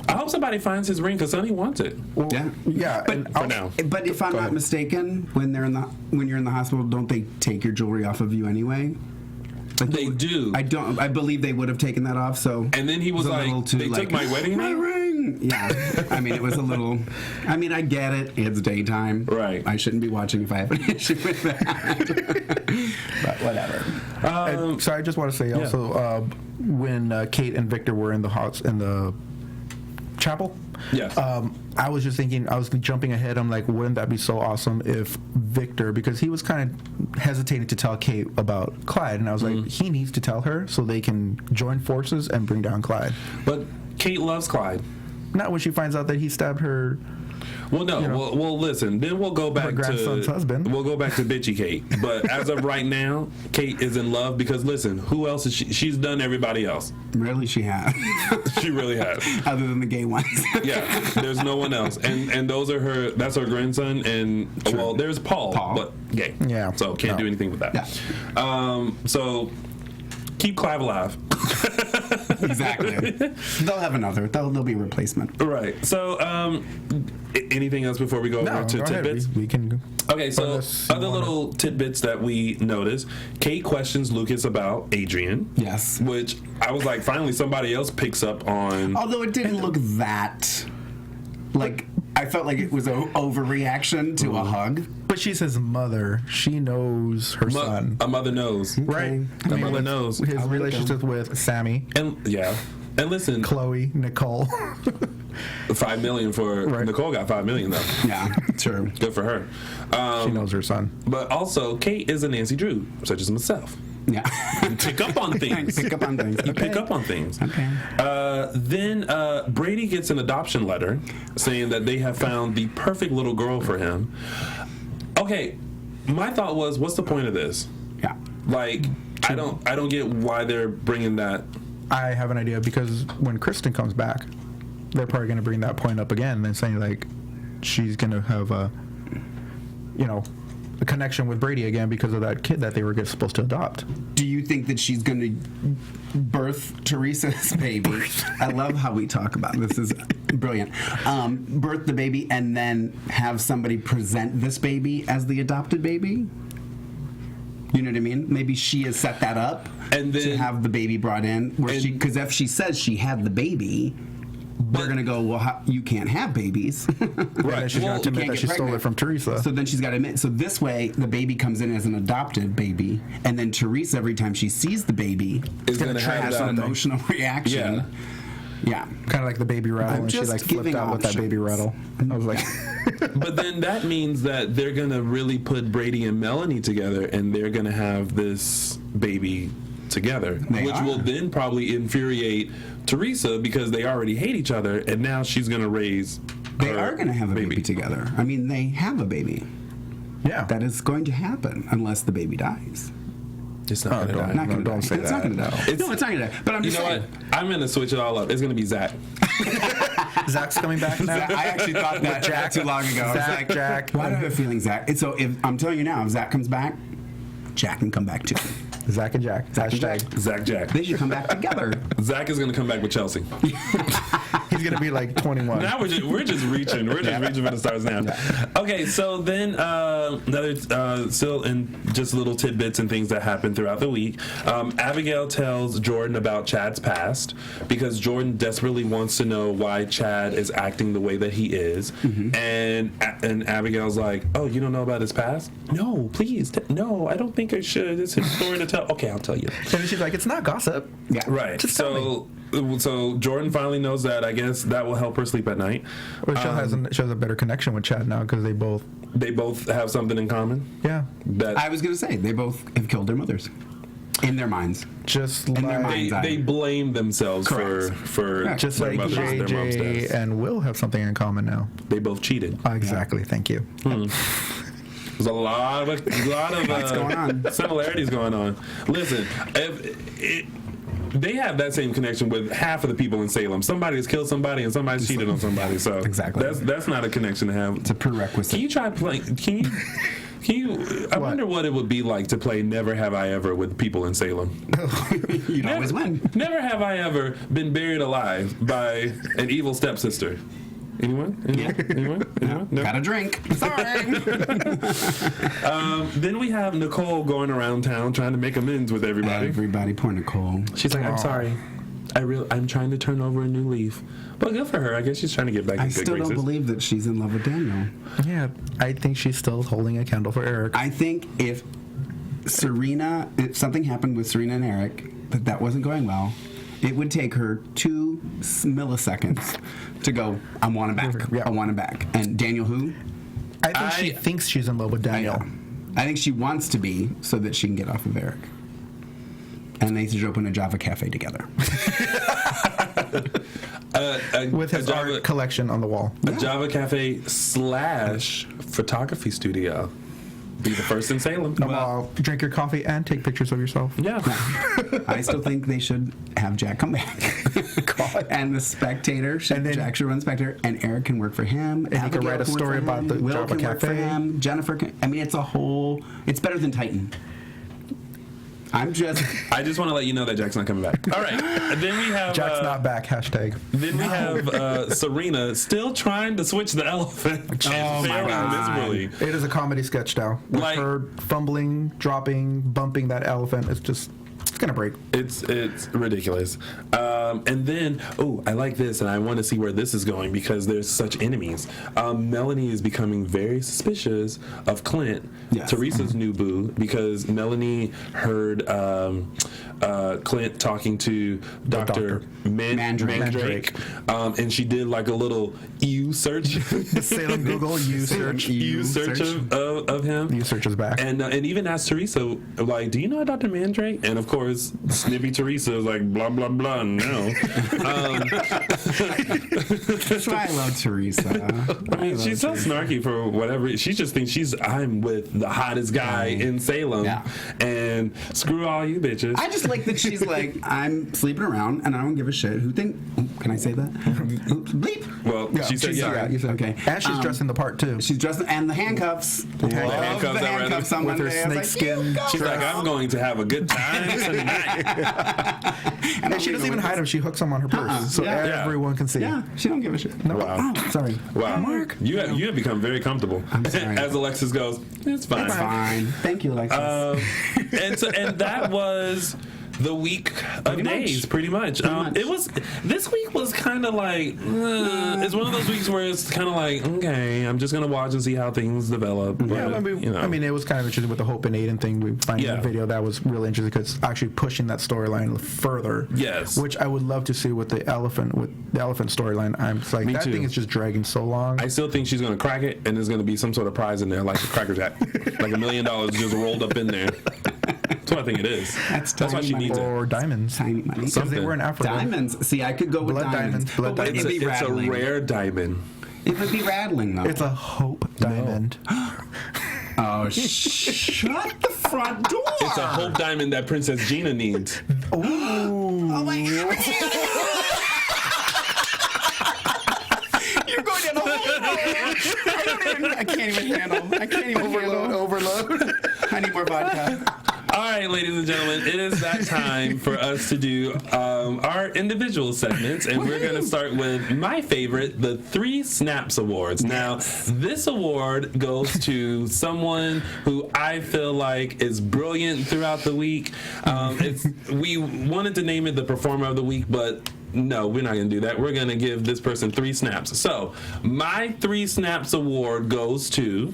S2: I hope somebody finds his ring because Sonny wants it.
S3: Well,
S4: Yeah.
S3: Yeah.
S4: But,
S3: and
S2: For now.
S4: But if I'm
S3: Go
S4: not
S3: ahead.
S4: mistaken, when you're in the hospital, don't they take your jewelry off of you anyway? Like,
S2: They do.
S4: I believe they would have taken that off. So.
S2: And then he was
S4: It a little
S2: like,
S4: too,
S2: they took my wedding
S4: my
S2: ring?
S4: ring. Yeah. I mean, it was a little. I mean, I get it. It's daytime.
S2: Right.
S4: I shouldn't be watching if I have an issue with that. But whatever.
S3: And so I just want to say also, when Kate and Victor were in the chapel,
S2: Yes.
S3: I was just thinking, I was jumping ahead. I'm like, wouldn't that be so awesome if Victor, because he was kind of hesitating to tell Kate about Clyde, and I was like, he needs to tell her so they can join forces and bring down Clyde.
S2: But Kate loves Clyde.
S3: Not when she finds out that he stabbed her.
S2: Well, no. Well, listen. Then we'll go back
S3: grandson's
S2: to
S3: husband.
S2: We'll go back to bitchy Kate. But as of right now, Kate is in love because listen, who else is she? She's done everybody else.
S4: Really, she has.
S2: She really has.
S4: Other than the gay ones.
S2: Yeah. There's no one else, and those are her. That's her grandson, and well, there's Paul, but gay.
S3: Yeah.
S2: So can't do anything with that.
S4: Yeah.
S2: So keep Clive alive.
S4: Exactly. They'll have another. There'll be a replacement.
S2: Right. So, anything else before we go over to
S3: go ahead.
S2: tidbits?
S3: We can.
S2: Okay, so
S3: Unless you
S2: other
S3: wanna-
S2: little tidbits that we noticed. Kate questions Lucas about Adrian.
S4: Yes.
S2: Which I was like, finally somebody else picks up on.
S4: Although it didn't look that. Like, I felt like it was an overreaction to a hug.
S3: But she's his mother. She knows her son.
S2: A mother knows.
S3: Right?
S2: A mother knows.
S3: His
S4: like
S3: relationship with Sammy,
S2: And yeah. And listen,
S3: Chloe, Nicole.
S2: $5 million for
S3: Right.
S2: Nicole got $5 million though.
S4: Yeah, true.
S2: Good for her.
S3: She knows her son.
S2: But also, Kate is a Nancy Drew, such as myself.
S4: Yeah.
S2: You pick up on things.
S4: Pick up on things.
S2: You pick up on things.
S4: Okay.
S2: Then Brady gets an adoption letter saying that they have found the perfect little girl for him. Okay, my thought was, what's the point of this?
S4: Yeah.
S2: Like, I don't get why they're bringing that.
S3: I have an idea, because when Kristen comes back, they're probably going to bring that point up again and saying, like, she's going to have a connection with Brady again because of that kid that they were supposed to adopt.
S4: Do you think that she's going to birth Teresa's baby? I love how we talk about this. Is brilliant. Birth the baby and then have somebody present this baby as the adopted baby? You know what I mean? Maybe she has set that up
S2: And then-
S4: to have the baby brought in. Because if she says she had the baby, they're going to go, well, you can't have babies.
S3: And then she's
S2: Well,
S3: got to
S4: you
S3: admit
S4: can't
S3: that
S4: get
S3: she stole
S4: pregnant.
S3: it from Teresa.
S4: So then she's got to admit. So this way, the baby comes in as an adopted baby, and then Teresa, every time she sees the baby,
S2: Is gonna have
S4: has
S2: that
S4: an
S2: thing.
S4: emotional reaction. Yeah.
S3: Kind of like the baby rattle,
S4: I'm
S3: and she
S4: just
S3: like flipped
S4: giving
S3: out with that baby
S4: options.
S3: rattle. I was like,
S2: But then that means that they're going to really put Brady and Melanie together and they're going to have this baby together, which will then probably infuriate Teresa because they already hate each other, and now she's going to raise.
S4: They are going to have a baby together. I mean, they have a baby.
S3: Yeah.
S4: That is going to happen unless the baby dies.
S2: It's not going to die.
S4: Not gonna
S3: don't
S4: die.
S3: say
S4: It's
S3: that.
S4: not going to die. No, it's not going to die. But I'm just saying.
S2: What? I'm going to switch it all up. It's going to be Zach.
S3: Zach's coming back now.
S4: I actually thought that Jack too long ago. I was like,
S3: Jack.
S4: why do I have a feeling Zach? And so if I'm telling you now, if Zach comes back, Jack can come back too.
S3: Zach and Jack. Hashtag.
S2: Zach Jack.
S4: They should come back together.
S2: Zach is going to come back with Chelsea.
S3: He's going to be like 21.
S2: Now we're just reaching. We're just reaching for the stars now. Okay, so then another still in just little tidbits and things that happen throughout the week. Abigail tells Jordan about Chad's past because Jordan desperately wants to know why Chad is acting the way that he is, and Abigail's like, "Oh, you don't know about his past? No, please, no, I don't think I should. It's his story to tell. Okay, I'll tell you."
S3: And then she's like, it's not gossip.
S4: Yeah.
S2: Right.
S3: Just tell
S2: So Jordan finally knows that. I guess that will help her sleep at night.
S3: Or she has a better connection with Chad now because they both
S2: have something in common.
S3: Yeah.
S2: That
S4: I was going to say, they both have killed their mothers. In their minds.
S3: Just
S4: In their
S3: like
S4: minds.
S2: they blame themselves for
S3: just
S2: their
S3: like
S2: mother's, their mom's
S3: JJ
S2: deaths.
S3: and Will have something in common now.
S2: They both cheated.
S3: Exactly. Thank you.
S2: There's a lot of
S4: going on.
S2: similarities going on. Listen, they have that same connection with half of the people in Salem. Somebody has killed somebody and somebody's cheated on somebody. So
S4: Exactly.
S2: that's not a connection to have.
S4: It's a prerequisite.
S2: Can you try playing? Can you? I wonder what it would be like to play Never Have I Ever with people in Salem.
S4: You'd always win.
S2: Never have I ever been buried alive by an evil stepsister. Anyone? Anyone? No?
S4: Got a drink. Sorry.
S2: Then we have Nicole going around town trying to make amends with everybody.
S4: Everybody, poor Nicole.
S2: She's like, I'm sorry. I'm trying to turn over a new leaf. But good for her. I guess she's trying to get back in
S4: I
S2: good
S4: still
S2: graces.
S4: don't believe that she's in love with Daniel.
S3: Yeah, I think she's still holding a candle for Eric.
S4: I think if something happened with Serena and Eric, that wasn't going well, it would take her 2 milliseconds to go, I want him back.
S3: Yeah.
S4: I want him back. And Daniel who?
S3: I think she thinks she's in love with Daniel.
S4: I think she wants to be so that she can get off of Eric. And they should open a Java cafe together.
S3: With his art collection on the wall.
S2: A Java cafe / photography studio. Be the first in Salem.
S3: Drink your coffee and take pictures of yourself.
S2: Yeah.
S4: I still think they should have Jack come back. And the Spectator, Jack should run Spectator, and Eric can work for him.
S3: And he can write a story about the
S4: Will
S3: Java
S4: can work for
S3: Cafe.
S4: him. Jennifer can, I mean, it's better than Titan.
S2: I just want to let you know that Jack's not coming back. All right. And then we have
S3: Jack's not back. Hashtag.
S2: Then we have Serena still trying to switch the elephant.
S4: Oh my God.
S2: Miserably.
S3: It is a comedy sketch now. With her fumbling, dropping, bumping that elephant. It's gonna break.
S2: It's ridiculous. And then, I like this, and I want to see where this is going because there's such enemies. Melanie is becoming very suspicious of Clint, Teresa's new boo, because Melanie heard Clint talking to Dr. Mandrake. And she did like a little U search.
S3: Salem Google U search.
S2: U search of him.
S3: U search is back.
S2: And even asked Teresa, like, do you know Dr. Mandrake? And of course, snippy Teresa is like, blah, blah, blah, no.
S4: That's why I love Teresa.
S2: I mean, she's so snarky for whatever. She just thinks I'm with the hottest guy in Salem.
S4: Yeah.
S2: And screw all you bitches.
S4: I just like that she's like, I'm sleeping around and I don't give a shit. Can I say that? Bleep.
S2: Well, she said, yeah.
S3: You said,
S4: Okay.
S3: And she's dressing the part too.
S4: She's dressed, and the handcuffs.
S2: The handcuffs
S4: on
S3: with her
S4: Monday. I was
S3: snake
S4: like,
S3: skin.
S4: "You go,
S2: She's like,
S4: girl."
S2: I'm going to have a good time tonight.
S3: And she doesn't even hide them. She hooks them on her purse, so
S4: Yeah.
S3: everyone can see.
S4: Yeah, she don't give a shit.
S3: No.
S2: Wow.
S3: Oh, sorry.
S2: Wow.
S3: Mark.
S2: You have become very comfortable.
S4: I'm sorry.
S2: As Alexis goes, it's fine.
S4: It's fine. Thank you, Alexis.
S2: And that was the week of days, pretty much. It was. This week was kind of like it's one of those weeks where it's kind of like, okay, I'm just gonna watch and see how things develop. But,
S3: Yeah, I mean, it was kind of interesting with the Hope and Aiden thing. We find in the video that was really interesting because actually pushing that storyline further.
S2: Yes.
S3: Which I would love to see with the elephant storyline. I'm just like,
S2: Me
S3: that
S2: too.
S3: thing is just dragging so long.
S2: I still think she's gonna crack it, and there's gonna be some sort of prize in there, like a Cracker Jack, like $1 million just rolled up in there. That's what I think it is. That's why
S4: tiny
S2: she
S4: money.
S2: needs it.
S3: Or diamonds.
S4: Tiny money.
S3: Because
S2: Something.
S3: they were in Africa.
S4: Diamonds. See, I could go with
S3: Blood diamonds. Blood
S4: But
S3: diamonds.
S4: it'd be
S2: It's a
S4: rattling.
S2: rare diamond.
S4: It would be rattling, though.
S3: It's a hope diamond.
S4: Oh, shut the front door.
S2: It's a hope diamond that Princess Gina needs.
S3: Ooh.
S4: Oh, my God. You're going down a whole I can't even handle.
S3: Overload.
S4: I need more vodka.
S2: All right, ladies and gentlemen, it is that time for us to do our individual segments, and we're going to start with my favorite, the 3 Snaps Awards. Now, this award goes to someone who I feel like is brilliant throughout the week. We wanted to name it the Performer of the Week, but no, we're not going to do that. We're going to give this person 3 snaps. So, my 3 Snaps Award goes to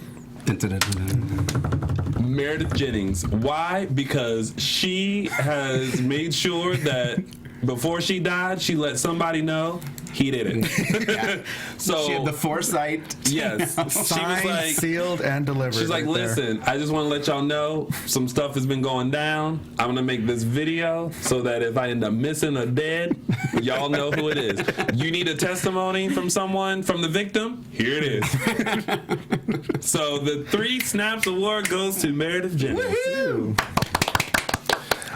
S2: Meredith Jennings. Why? Because she has made sure that before she died, she let somebody know he did it.
S4: Yeah.
S2: So
S4: She had the foresight.
S2: yes, she was
S3: Signed,
S2: like,
S3: sealed, and delivered.
S2: she's like,
S3: right there.
S2: listen, I just want to let y'all know some stuff has been going down. I'm going to make this video so that if I end up missing or dead, y'all know who it is. You need a testimony from someone, from the victim? Here it is. So the 3 Snaps Award goes to Meredith Jennings.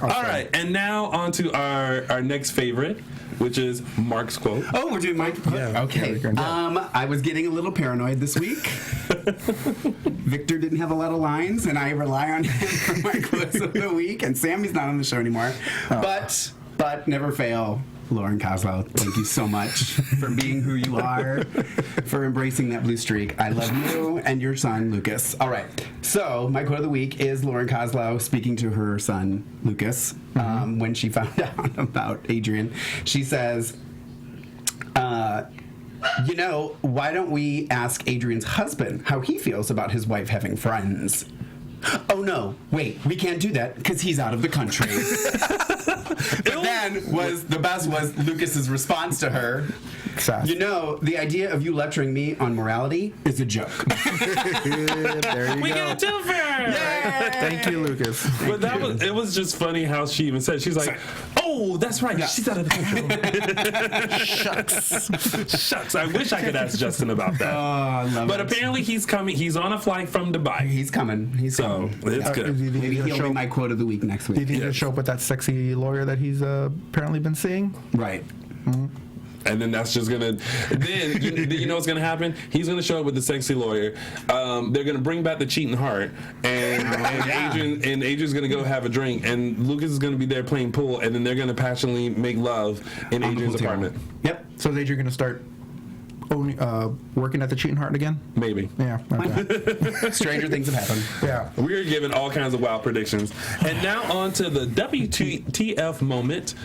S2: All right, and now on to our next favorite, which is Mark's quote.
S4: Oh, we're doing Mike.
S3: Yeah,
S4: Okay.
S3: yeah.
S4: I was getting a little paranoid this week. Victor didn't have a lot of lines, and I rely on him for my quotes of the week. And Sammy's not on the show anymore. But never fail. Lauren Kozlow, thank you so much for being who you are, for embracing that blue streak. I love you and your son, Lucas. All right. So, my quote of the week is Lauren Kozlow speaking to her son, Lucas, when she found out about Adrian. She says, why don't we ask Adrian's husband how he feels about his wife having friends? Oh, no. Wait, we can't do that because he's out of the country. But then the best was Lucas's response to her.
S3: Sass.
S4: The idea of you lecturing me on morality is a joke.
S3: There you
S2: We
S3: go.
S2: got 2 for her!
S3: Thank you, Lucas.
S2: But it was just funny how she even said, she's like, oh, that's right, she's out of the country. Shucks. I wish I could ask Justin about that.
S4: Oh, I love
S2: But
S4: it.
S2: apparently he's coming. He's on a flight from Dubai.
S4: He's coming. He's
S2: So
S4: coming.
S2: it's good.
S4: Maybe he'll be my quote of the week next
S3: Do you
S4: week.
S3: think he'll show up with that sexy lawyer that he's apparently been seeing?
S4: Right.
S2: And then that's just gonna. Then you know what's gonna happen? He's gonna show up with the sexy lawyer. They're gonna bring back the cheating heart, and Adrian's gonna go have a drink, and Lucas is gonna be there playing pool, and then they're gonna passionately make love in
S4: On the
S2: Adrian's
S4: pool table.
S2: apartment.
S4: Yep.
S3: So is Adrian going to start working at the Cheating Heart again?
S2: Maybe.
S3: Yeah. Okay.
S4: Stranger things have happened.
S3: Yeah.
S2: We're giving all kinds of wild predictions. And now on to the WTF moment,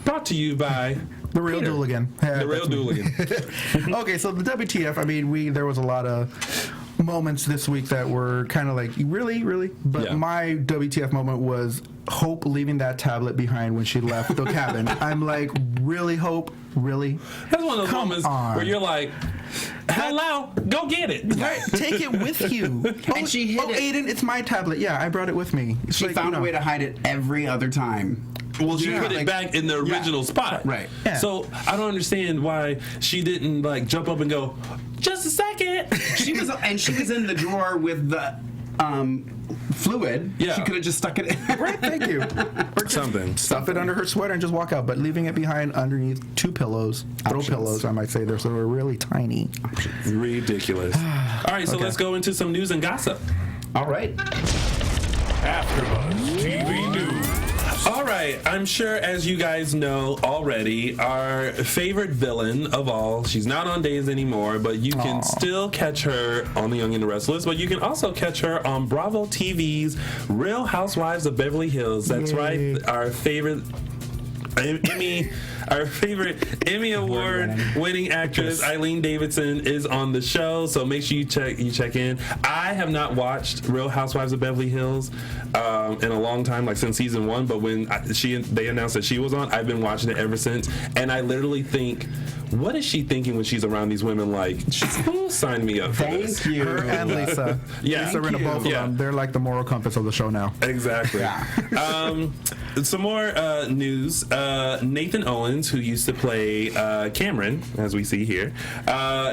S2: brought to you by
S3: The real
S2: Peter.
S3: duel again. Yeah,
S2: The real
S3: that's me.
S2: duel again.
S3: Okay, so the WTF, I mean, there was a lot of moments this week that were kind of like, really? But
S2: Yeah.
S3: my WTF moment was Hope leaving that tablet behind when she left the cabin. I'm like, really, Hope? Really?
S2: That's one of those
S3: Come
S2: moments
S3: on.
S2: where you're like, hello, go get it.
S3: Right, take it with you.
S4: And she hid it.
S3: Aiden, it's my tablet. Yeah, I brought it with me. It's
S4: She
S3: like,
S4: found
S3: you
S4: a
S3: know.
S4: way to hide it every other time.
S2: Well, she
S3: Yeah.
S2: put it
S4: Like-
S2: back in the original spot.
S4: Right.
S3: Yeah.
S2: So I don't understand why she didn't like jump up and go, just a second.
S4: She was in the drawer with the fluid.
S2: Yeah.
S4: She could have just stuck it in.
S3: Right, thank you. Or just
S2: Something.
S3: stuff it under her sweater and just walk out, but leaving it behind underneath 2 pillows. Throw
S4: Options.
S3: pillows, I might say. They're sort of really tiny.
S2: Ridiculous. All right, so
S3: Okay.
S2: let's go into some news and gossip.
S4: All right.
S1: AFTERBUZZ TV News.
S2: All right, I'm sure as you guys know already, our favorite villain of all, she's not on Days anymore, but you can still catch her on The Young and the Restless, but you can also catch her on Bravo TV's Real Housewives of Beverly Hills. That's
S3: Yay.
S2: right, our favorite Emmy Our favorite Emmy Award-winning actress Eileen Davidson is on the show, so make sure you check in. I have not watched Real Housewives of Beverly Hills in a long time, like since season 1. But when they announced that she was on, I've been watching it ever since. And I literally think, what is she thinking when she's around these women? Like, who signed me up for this?
S4: Thank you.
S3: Her and Lisa.
S2: Yeah.
S3: Lisa Rinna, both of them. They're like the moral compass of the show now.
S2: Exactly.
S4: Yeah.
S2: Some more news. Nathan Owens, who used to play Cameron, as we see here,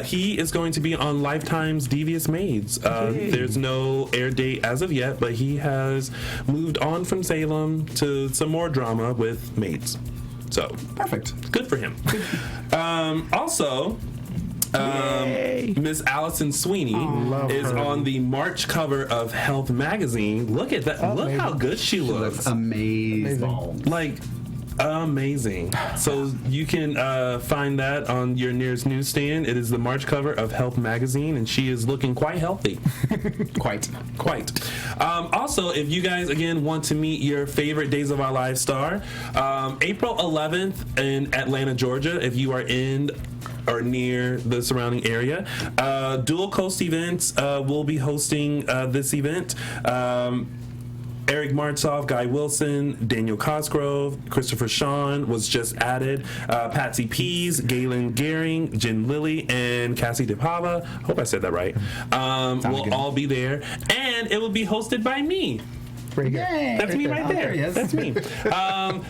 S2: he is going to be on Lifetime's Devious Maids. There's no air date as of yet, but he has moved on from Salem to some more drama with Maids. So
S4: perfect.
S2: Good for him. Also, Miss Allison Sweeney is on the March cover of Health magazine. Look at that. Look how good she looks.
S4: Amazing.
S2: Like, amazing. So you can find that on your nearest newsstand. It is the March cover of Health magazine, and she is looking quite healthy. Quite. Also, if you guys, again, want to meet your favorite Days of Our Lives star, April 11th in Atlanta, Georgia, if you are in or near the surrounding area, Dual Coast Events will be hosting this event. Eric Martzoff, Guy Wilson, Daniel Cosgrove, Christopher Sean was just added, Patsy Pease, Galen Gehring, Jen Lilly, and Cassie DePava. Hope I said that right. Will
S4: good.
S2: all be there, and it will be hosted by me.
S3: Pretty good.
S2: That's me right there.
S4: Yes.
S2: That's me.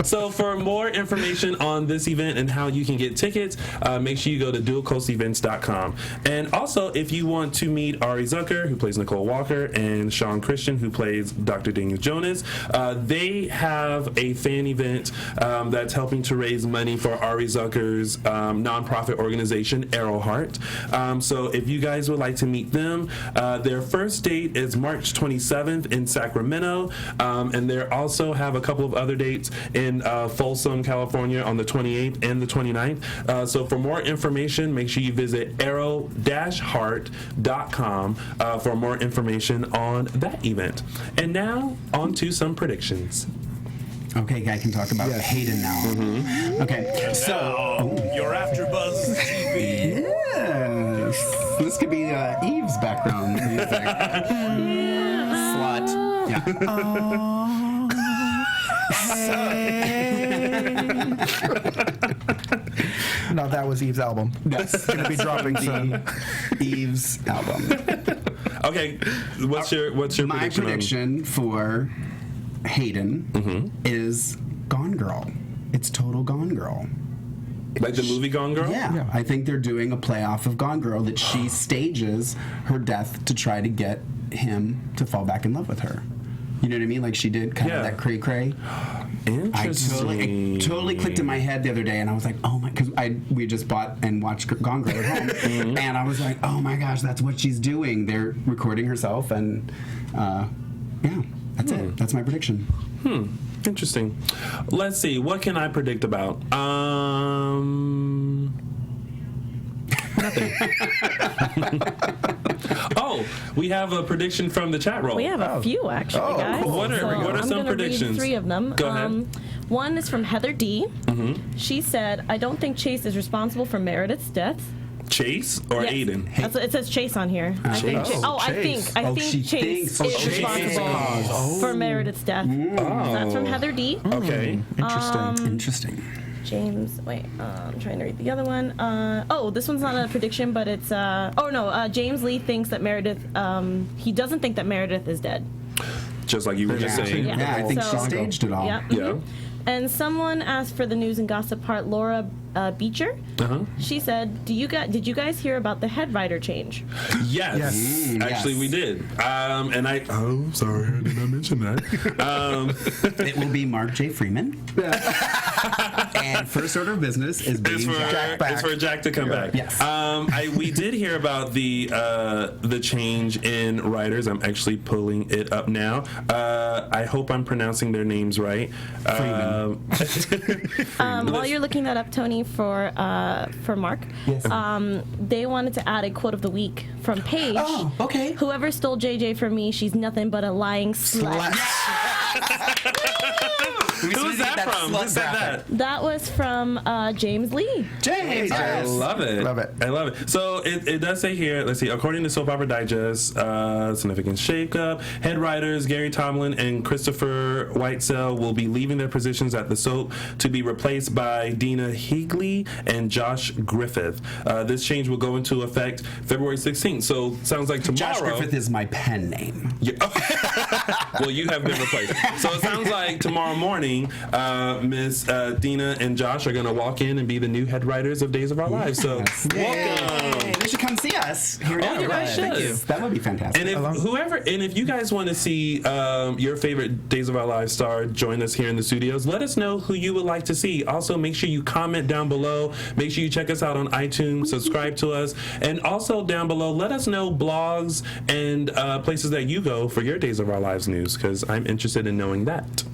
S2: So for more information on this event and how you can get tickets, make sure you go to dualcoastevents.com. And also, if you want to meet Ari Zucker, who plays Nicole Walker, and Sean Christian, who plays Dr. Daniel Jonas, they have a fan event that's helping to raise money for Ari Zucker's nonprofit organization, Arrowheart. So if you guys would like to meet them, their first date is March 27th in Sacramento. And they also have a couple of other dates in Folsom, California on the 28th and the 29th. So for more information, make sure you visit arrow-heart.com for more information on that event. And now, on to some predictions.
S4: Okay, I can talk about Hayden now.
S2: Mm-hmm.
S4: Okay, so...
S1: Your AFTERBUZZ TV.
S4: Yes. This could be Eve's background music. Slut. Yeah.
S3: No, that was Eve's album.
S4: That's
S3: going to be dropping soon.
S4: Eve's album.
S2: Okay, what's your
S4: My prediction for Hayden is Gone Girl. It's total Gone Girl.
S2: Like the movie Gone Girl?
S4: Yeah. I think they're doing a playoff of Gone Girl that she stages her death to try to get him to fall back in love with her. You know what I mean? Like she did kind of that cray-cray.
S2: Interesting.
S4: It totally clicked in my head the other day, and I was like, oh my, because we just bought and watched Gone Girl at home, and I was like, oh my gosh, that's what she's doing. They're recording herself, and yeah, that's it. That's my prediction.
S2: Interesting. Let's see. What can I predict about? Nothing. Oh, we have a prediction from the chat roll.
S6: We have a few actually, guys.
S3: cool.
S2: What are some predictions?
S6: Read 3 of them.
S2: Go ahead.
S6: One is from Heather D. She said, "I don't think Chase is responsible for Meredith's death."
S2: Chase or
S6: Yes.
S2: Aiden?
S6: It says Chase on here. I think.
S3: Chase.
S6: I think
S4: she
S6: Chase
S4: thinks-
S6: is responsible for Meredith's death. So that's from Heather D.
S2: Okay.
S4: Interesting.
S6: James, wait, I'm trying to read the other one. This one's not a prediction, but it's, James Lee thinks that Meredith, he doesn't think that Meredith is dead.
S2: Just like you were just saying.
S4: Yeah, I think she
S6: So-
S4: staged it all.
S6: Yeah.
S2: Yeah.
S6: And someone asked for the news and gossip part, Laura Beecher. She said, "Did you guys hear about the head writer change?"
S2: Yes. Actually, we did. And I. Oh, sorry, I did not mention that.
S4: It will be Mark J. Freeman. And first order of business is being Jack back.
S2: It's for Jack to come back.
S4: Yes.
S2: We did hear about the change in writers. I'm actually pulling it up now. I hope I'm pronouncing their names right.
S6: While you're looking that up, Tony, for Mark, they wanted to add a quote of the week from Paige.
S4: Oh, okay.
S6: Whoever stole JJ from me, she's nothing but a lying slut.
S2: Who's that from? Who said that?
S6: That was from James Lee.
S4: James.
S2: I love it.
S3: Love it.
S2: I love it. So it does say here, let's see, according to Soap Opera Digest, significant shakeup. Head writers Gary Tomlin and Christopher Whitesell will be leaving their positions at the soap to be replaced by Dina Higley and Josh Griffith. This change will go into effect February 16th. So sounds like tomorrow.
S4: Josh Griffith is my pen name.
S2: Yeah. Well, you have been replaced. So it sounds like tomorrow morning, Miss Dina and Josh are going to walk in and be the new head writers of Days of Our Lives. So welcome.
S4: They should come see us. Here we
S2: you guys should.
S4: Thank you. That would be fantastic.
S2: And if you guys want to see your favorite Days of Our Lives star join us here in the studios, let us know who you would like to see. Also, make sure you comment down below. Make sure you check us out on iTunes, subscribe to us, and also down below, let us know blogs and places that you go for your Days of Our Lives news, because I'm interested in knowing that.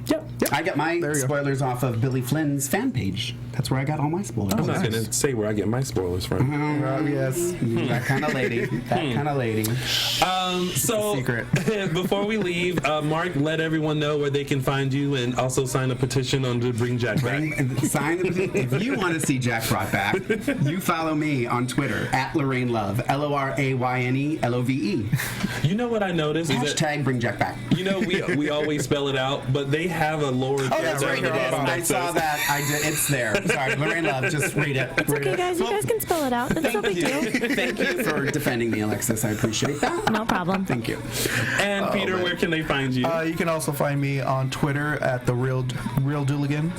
S4: Yep. I got my spoilers off of Billy Flynn's fan page. That's where I got all my spoilers.
S2: I'm not going to say where I get my spoilers from.
S3: Yes.
S4: That kind of lady. That kind of lady.
S2: So
S3: Secret.
S2: Before we leave, Mark, let everyone know where they can find you, and also sign a petition on to bring Jack back.
S4: If you want to see Jack brought back, you follow me on Twitter at Lorraine Love, LORAYNE LOVE.
S2: You know what I noticed?
S4: Hashtag bring Jack back.
S2: You know, we always spell it out, but they have a lower
S4: That's right. I saw that. I did. It's there. Sorry, Lorraine Love. Just read it.
S6: It's okay, guys. You guys can spell it out. It's no big deal.
S4: Thank you for defending me, Alexis. I appreciate that.
S6: No problem.
S4: Thank you.
S2: And Peter, where can they find you?
S3: You can also find me on Twitter at the real Dooligan.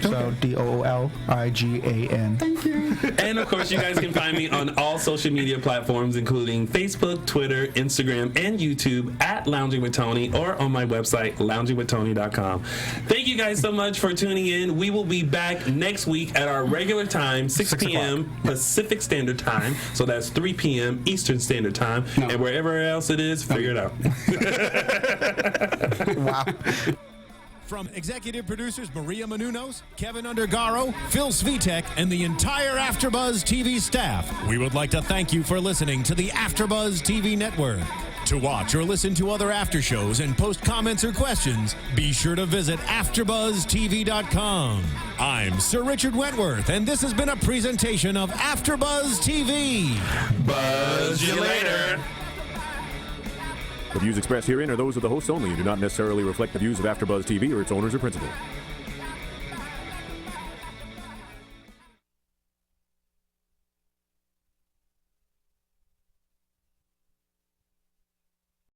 S3: So DOOLIGAN.
S4: Thank you.
S2: And of course, you guys can find me on all social media platforms, including Facebook, Twitter, Instagram, and YouTube at Lounging with Tony, or on my website, loungingwithtony.com. Thank you guys so much for tuning in. We will be back next week at our regular time, 6 p.m. Pacific Standard Time. So that's 3 p.m. Eastern Standard Time. No. And wherever else it is, figure it out.
S3: Wow.
S1: From executive producers Maria Menounos, Kevin Undergaro, Phil Svitek, and the entire AfterBuzz TV staff, we would like to thank you for listening to the AfterBuzz TV network. To watch or listen to other after shows and post comments or questions, be sure to visit AfterBuzzTV.com. I'm Sir Richard Wentworth, and this has been a presentation of AfterBuzz TV.
S2: Buzz you later.
S7: The views expressed herein are those of the hosts only and do not necessarily reflect the views of AfterBuzz TV or its owners or principals.